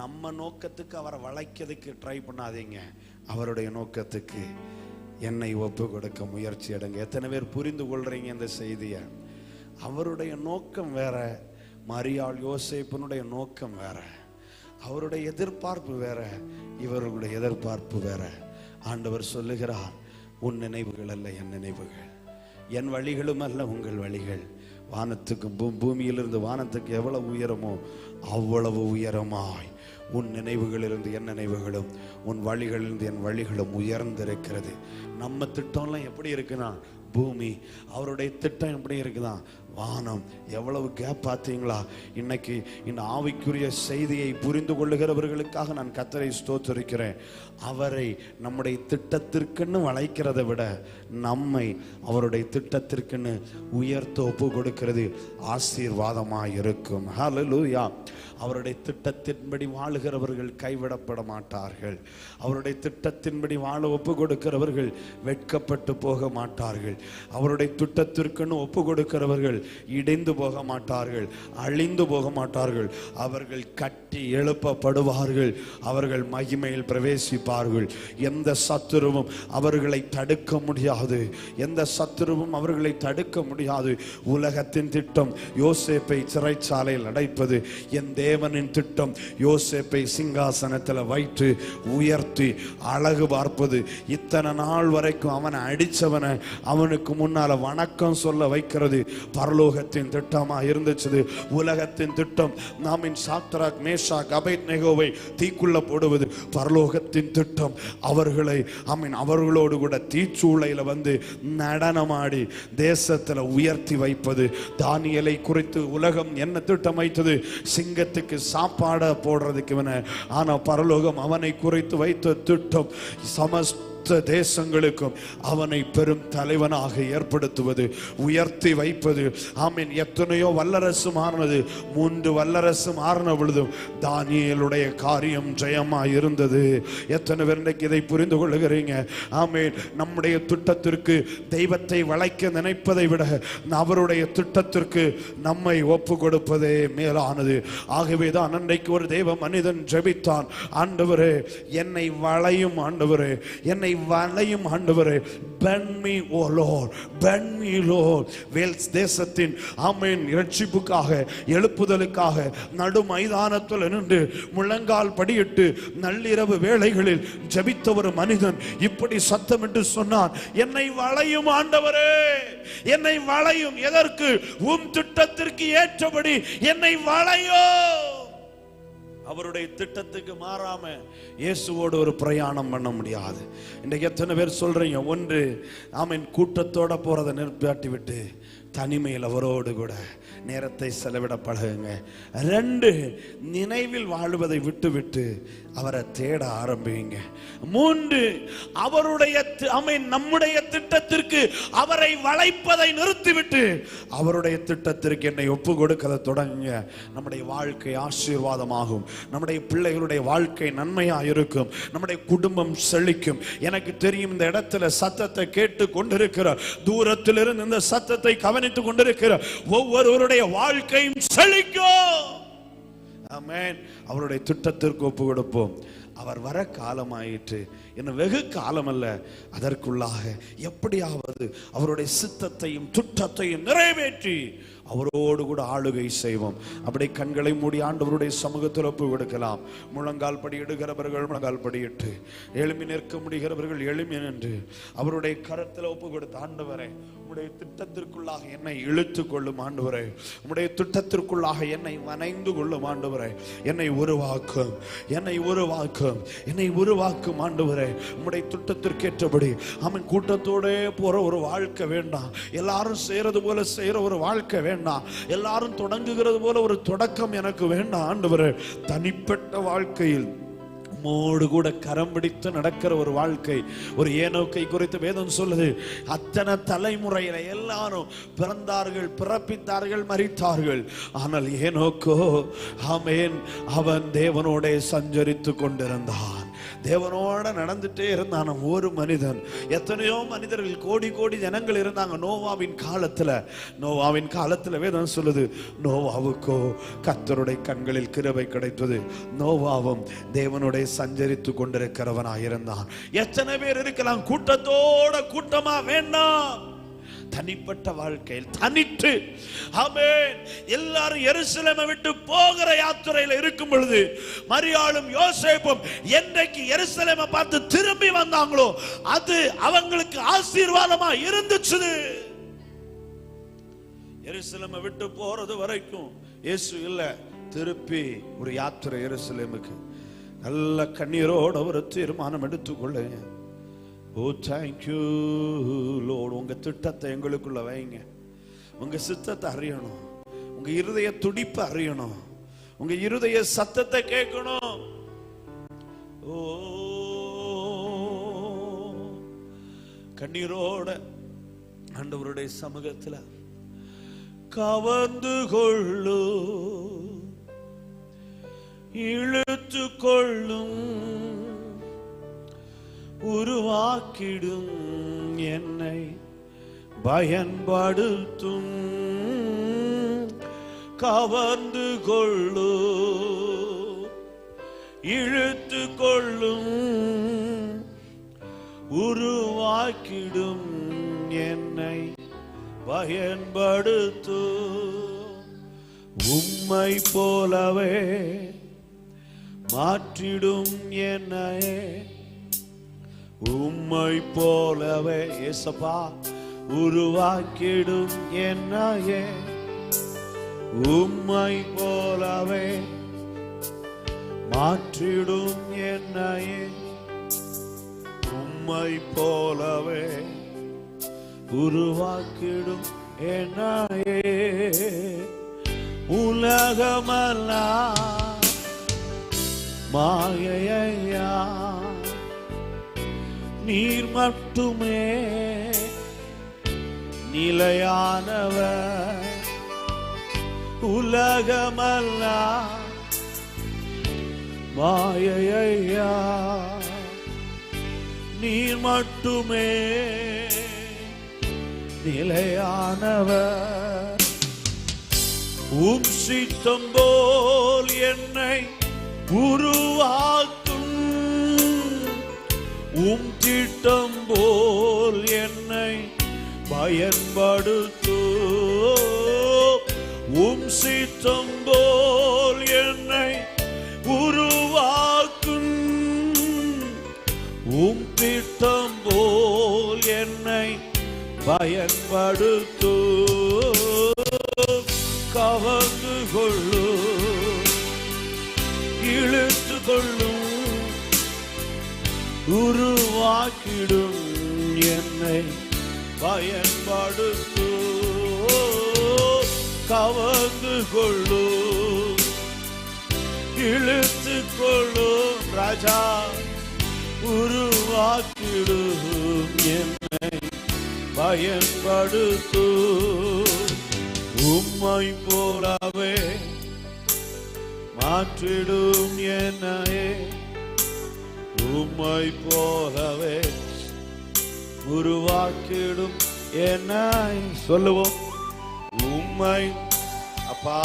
நம்ம நோக்கத்துக்கு அவரை வளைக்கிறதுக்கு ட்ரை பண்ணாதீங்க. அவருடைய நோக்கத்துக்கு என்னை ஒப்பு கொடுக்க முயற்சி எடுங்க. எத்தனை பேர் புரிந்து கொள்றீங்க இந்த செய்தியை? அவருடைய நோக்கம் வேற, மரியாள் யோசேப்பினுடைய நோக்கம் வேற, அவருடைய எதிர்பார்ப்பு வேற, இவர்களுடைய எதிர்பார்ப்பு வேற. ஆண்டவர் சொல்லுகிறார், உன் நினைவுகள் அல்ல என் நினைவுகள், என் வழிகளும் அல்ல உங்கள் வழிகள். வானத்துக்கும் பூமியிலிருந்து வானத்துக்கு எவ்வளவு உயரமோ அவ்வளவு உயரமாய் உன் நினைவுகளிலிருந்து என் நினைவுகளும், உன் வழிகளிலிருந்து என் வழிகளும் உயர்ந்திருக்கிறது. நம்ம திட்டம்லாம் எப்படி இருக்குன்னா பூமி, அவருடைய திட்டம் எப்படி இருக்குதான் வானம். எவ்வளவு கேப் பார்த்தீங்களா? இன்னைக்கு இந்த ஆவிக்குரிய செய்தியை புரிந்து கொள்ளுகிறவர்களுக்காக நான் கர்த்தரை ஸ்தோத்திரிக்கிறேன். அவரை நம்முடைய திட்டத்திற்குன்னு வளைக்கிறதை விட நம்மை அவருடைய திட்டத்திற்குன்னு உயர்த்த ஒப்பு கொடுக்கிறது ஆசீர்வாதமாக இருக்கும். ஹல்லேலூயா. அவருடைய திட்டத்தின்படி வாழுகிறவர்கள் கைவிடப்பட மாட்டார்கள். அவருடைய திட்டத்தின்படி வாழ ஒப்பு கொடுக்கிறவர்கள் வெட்கப்பட்டு போக மாட்டார்கள். அவருடைய திட்டத்திற்குன்னு ஒப்பு கொடுக்கிறவர்கள் இடிந்து போக மாட்டார்கள், அழிந்து போக மாட்டார்கள். அவர்கள் கட்டி எழுப்பப்படுவார்கள், அவர்கள் மகிமையில் பிரவேசிப்பார்கள். எந்த சத்துருவும் அவர்களை தடுக்க முடியாது, எந்த சத்துருவும் அவர்களை தடுக்க முடியாது. உலகத்தின் திட்டம் யோசேப்பை சிறைச்சாலையில் அடைப்பது, என் தேவனின் திட்டம் யோசேப்பை சிங்காசனத்தில் வைத்து உயர்த்தி அழகு பார்ப்பது. இத்தனை நாள் வரைக்கும் அவனை அடிச்சவனை அவனுக்கு முன்னால வணக்கம் சொல்ல வைக்கிறது பரலோகத்தின் திட்டமா இருந்துச்சு. உலகத்தின் திட்டம் நாமின் சாத்ராக் மேஷாக் அபேத்நேகோவை தீக்குள்ள போடுவது. பரலோகத்தின் திட்டம் அவர்களை அவர்களோடு கூட தீச்சூளையில வந்து நடனமாடி தேசத்துல உயர்த்தி வைப்பது. தானியேலை குறித்து உலகம் என்ன திட்டம் வைத்தது? சிங்கத்துக்கு சாப்பாட போடுறதுக்கு. ஆனா பரலோகம் அவனை குறித்து வைத்த திட்டம் சமஸ்த தேசங்களுக்கும் அவனை பெரும் தலைவனாக ஏற்படுத்துவது, உயர்த்தி வைப்பது. ஆமீன். எத்தனையோ வல்லரசு மாறினது, 3 வல்லரசு மாறின பொழுதும் தானியேலுடைய காரியம் ஜெயமா இருந்தது. எத்தனை பேர் இன்றைக்கு இதை புரிந்து கொள்ளுகிறீங்க? ஆமீன். நம்முடைய திட்டத்திற்கு தெய்வத்தை வளைக்க நினைப்பதை விட அவருடைய திட்டத்திற்கு நம்மை ஒப்பு கொடுப்பதே மேலானது. ஆகவேதான் அன்றைக்கு ஒரு தேவ மனிதன் ஜெபித்தான், ஆண்டவரே என்னை வளையும், ஆண்டவரே என்னை வளையும், ஆண்டவரே bend me O Lord, bend me Lord. Wales தேசத்தின் ஆமென் இரட்சிப்புக்காக எழுப்புதலுக்காக நடு மைதானத்தில் நின்று முழங்கால் படியிட்டு நள்ளிரவு வேளைகளில் ஜெபித்த ஒரு மனிதன் இப்படி சத்தமிட்டு சொன்னான், என்னை வளையும் ஆண்டவரே, என்னை வளையும். எதற்கு? உம் திட்டத்திற்கு ஏற்றபடி என்னை வளையும். அவருடைய திட்டத்துக்கு மாறாம இயேசுவோடு ஒரு பிரயாணம் பண்ண முடியாது. இன்றைக்கு எத்தனை பேர் சொல்றீங்க? ஒன்று, ஆமீன், கூட்டத்தோட போறதை நிற்பாட்டி விட்டு தனிமையில் அவரோடு கூட நேரத்தை செலவிட பழகுங்க. 2, நினைவில் வாழ்வதை விட்டு விட்டு அவரை தேட ஆரம்பிங்க. 3, அவருடைய நம்முடைய திட்டத்திற்கு அவரை வளைப்பதை நிறுத்திவிட்டு அவருடைய திட்டத்திற்கு என்னை ஒப்பு கொடுக்க தொடங்குங்க. நம்முடைய வாழ்க்கை ஆசீர்வாதமாகும், நம்முடைய பிள்ளைகளுடைய வாழ்க்கை நன்மையா இருக்கும், நம்முடைய குடும்பம் செழிக்கும். எனக்கு தெரியும், இந்த இடத்துல சத்தத்தை கேட்டு கொண்டிருக்கிற, தூரத்திலிருந்து இந்த சத்தத்தை கவனித்துக் கொண்டிருக்கிற ஒவ்வொருவருடைய வாழ்க்கையும் செழிக்கும். ஆமென். அவருடைய திட்டத்திற்கு ஒப்பு கொடுப்போம். அவர் வர காலமாயிற்று, இன்னும் வெகு காலம் அல்ல. அதற்குள்ளாக எப்படியாவது அவருடைய சித்தத்தையும் திட்டத்தையும் நிறைவேற்றி அவரோடு கூட ஆளுகை செய்வோம். அப்படி கண்களை மூடி ஆண்டவருடைய சமூகத்தில் ஒப்பு கொடுக்கலாம். முழங்கால் படியிடுகிறவர்கள் முழங்கால் படியிட்டு, எழுமி நிற்க முடிகிறவர்கள் எழுமி நின்று அவருடைய கரத்தில் ஒப்பு கொடுத்து, ஆண்டவரே உம்முடைய திட்டத்திற்குள்ளாக என்னை இழுத்து கொள்ளும் ஆண்டவரே, உம்முடைய திட்டத்திற்குள்ளாக என்னை வனைந்து கொள்ளும் ஆண்டவரே, என்னை உருவாக்கும், என்னை உருவாக்கும், என்னை உருவாக்கும் ஆண்டவரே. உம்முடைய திட்டத்திற்கு ஏற்றபடி அவன் கூட்டத்தோட போற ஒரு வாழ்க்கை வேண்டாம், எல்லாரும் செய்யறது போல செய்யற ஒரு வாழ்க்கை வேண்டாம், எல்லாரும் தொடங்குகிறது போல ஒரு தொடக்கம் எனக்கு வேண்டாம் ஆண்டவரே. தனிப்பட்ட வாழ்க்கையில் மோடு கூட கரம் பிடித்து நடக்கிற ஒரு வாழ்க்கை. ஒரு ஏனோக்கை குறித்து வேதம் சொல்லுது, அத்தனை தலைமுறையில எல்லாரும் பிறந்தார்கள், பிறப்பித்தார்கள், மரித்தார்கள். ஆனால் ஏனோக்கோ ஆமென் அவன் தேவனோட சஞ்சரித்து கொண்டிருந்தான், தேவனோட நடந்துட்டே இருந்தான் ஒரு மனிதன். எத்தனையோ மனிதர்கள், கோடி கோடி ஜனங்கள் இருந்தாங்க நோவாவின் காலத்துல வேதம் சொல்லுது, நோவாவுக்கோ கர்த்தருடைய கண்களில் கிருபை கிடைத்தது. நோவாவும் தேவனுடைய சஞ்சரித்து கொண்டிருக்கிறவனாயிருந்தான். எத்தனை பேர் இருக்கலாம்? கூட்டத்தோட கூட்டமா வேண்டாம், தனிப்பட்ட வாழ்க்கையில் தனித்து. ஆமென். எல்லாரும் எருசலேமை விட்டு போகிற யாத்திரையில் இருக்கும் பொழுது மரியாளும் யோசேப்பும் என்றைக்கு எருசலேமை பார்த்து திரும்பி வந்தாங்களோ அது அவங்களுக்கு ஆசீர்வாதமா இருந்துச்சு. எருசலேமை விட்டு போறது வரைக்கும் இயேசு இல்ல, திருப்பி ஒரு யாத்திரை எருசலேமுக்கு. நல்ல கண்ணீரோட ஒரு தீர்மானம் எடுத்துக்கொள்ளுங்க. ஓ தேங்க்யூ லோர்ட். உங்க திட்டத்தை எங்களுக்குள்ள வைங்க. உங்க சித்தத்தை அறியணும், உங்க இருதய துடிப்பை அறியணும், உங்க இருதய சத்தத்தை கேட்கணும். ஓ கண்ணீரோட ஆண்டவருடைய சமூகத்துல கவர்ந்து கொள்ளு, இழுத்து கொள்ளும், உருவாக்கிடும், என்னை பயன்படுத்தும். கவர்ந்து கொள்ளு, இழுத்து கொள்ளும், உருவாக்கிடும், என்னை பயன்படுத்தும். உம்மை போலவே மாற்றிடும் என்னையே, உம்மை போலவே இயேசப்பா உருவாக்கிடும் என்னையே, உம்மை போலவே மாற்றிடும் என்னையே, உம்மை போலவே உருவாக்கிடும் என்னையே. உலகமெல்லாம் மாயையா, நீர் மட்டுமே நிலையானவர். உலகமெல்லாம் மாயையா, நீர் மட்டுமே நிலையானவர். உம் சித்தம் போல் என்னை உருவாக்கும், உம் திட்டம் போல் என்னை பயன்படுத்து. உம் சித்தம் போல் என்னை உருவாக்கும், உம் திட்டம் போல் என்னை பயன்படுத்து. கவர்ந்து கொள்ளு, இழுத்து கொள்ளும், உருவாக்கிடும், என்னை பயன்படுத்து. கவர்ந்து கொள்ளு, இழுத்து கொள்ளும் ராஜா, உருவாக்கிடும், என்னை பயன்படுத்து. உம்மை போலவே மாற்றிடும் என்னையே, உம்மை போலவே உருவாக்கிடும் என்னை. சொல்லுவோம், உம்மை அப்பா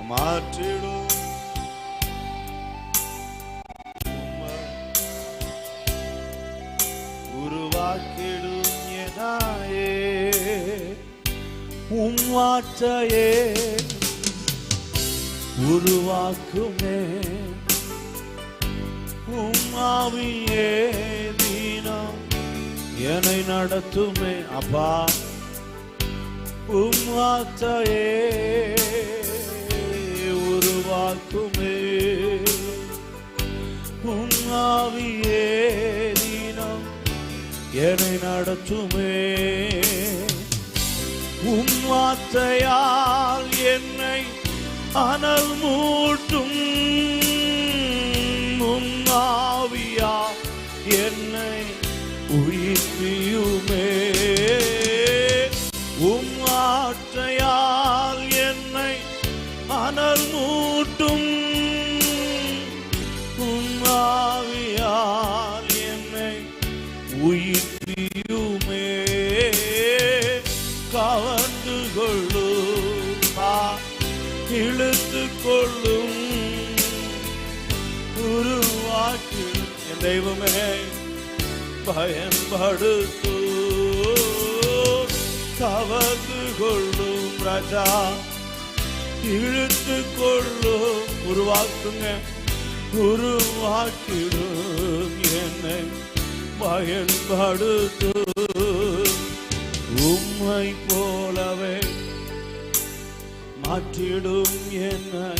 மாற்றிடும், உம்மை உருவாக்கிடும் என்னையே. உம் வார்த்தையே உருவாக்குமே, உம் ஆவியே தினம் என்னை நடத்துமே. அப்பா உம் வார்த்தையே உருவாக்குமே, உம் ஆவியே தினம் என்னை நடத்துமே. உம் வார்த்தையால் என்னை அனல் மூட்டும், உம் ஆவியா என்னை உயிர்ப்பியுமே. உம் வார்த்தையால் என்னை அனல் மூட்டும், உம் தெய்வமே பயன்படுத்து, கவர்ந்து கொள்ளும் ராஜா, இழுத்து கொள்ளும், உருவாக்குங்க, உருவாக்கிடும் என்னை பயன்படுத்து, உம்மை போலவே மாற்றிடும் என்னை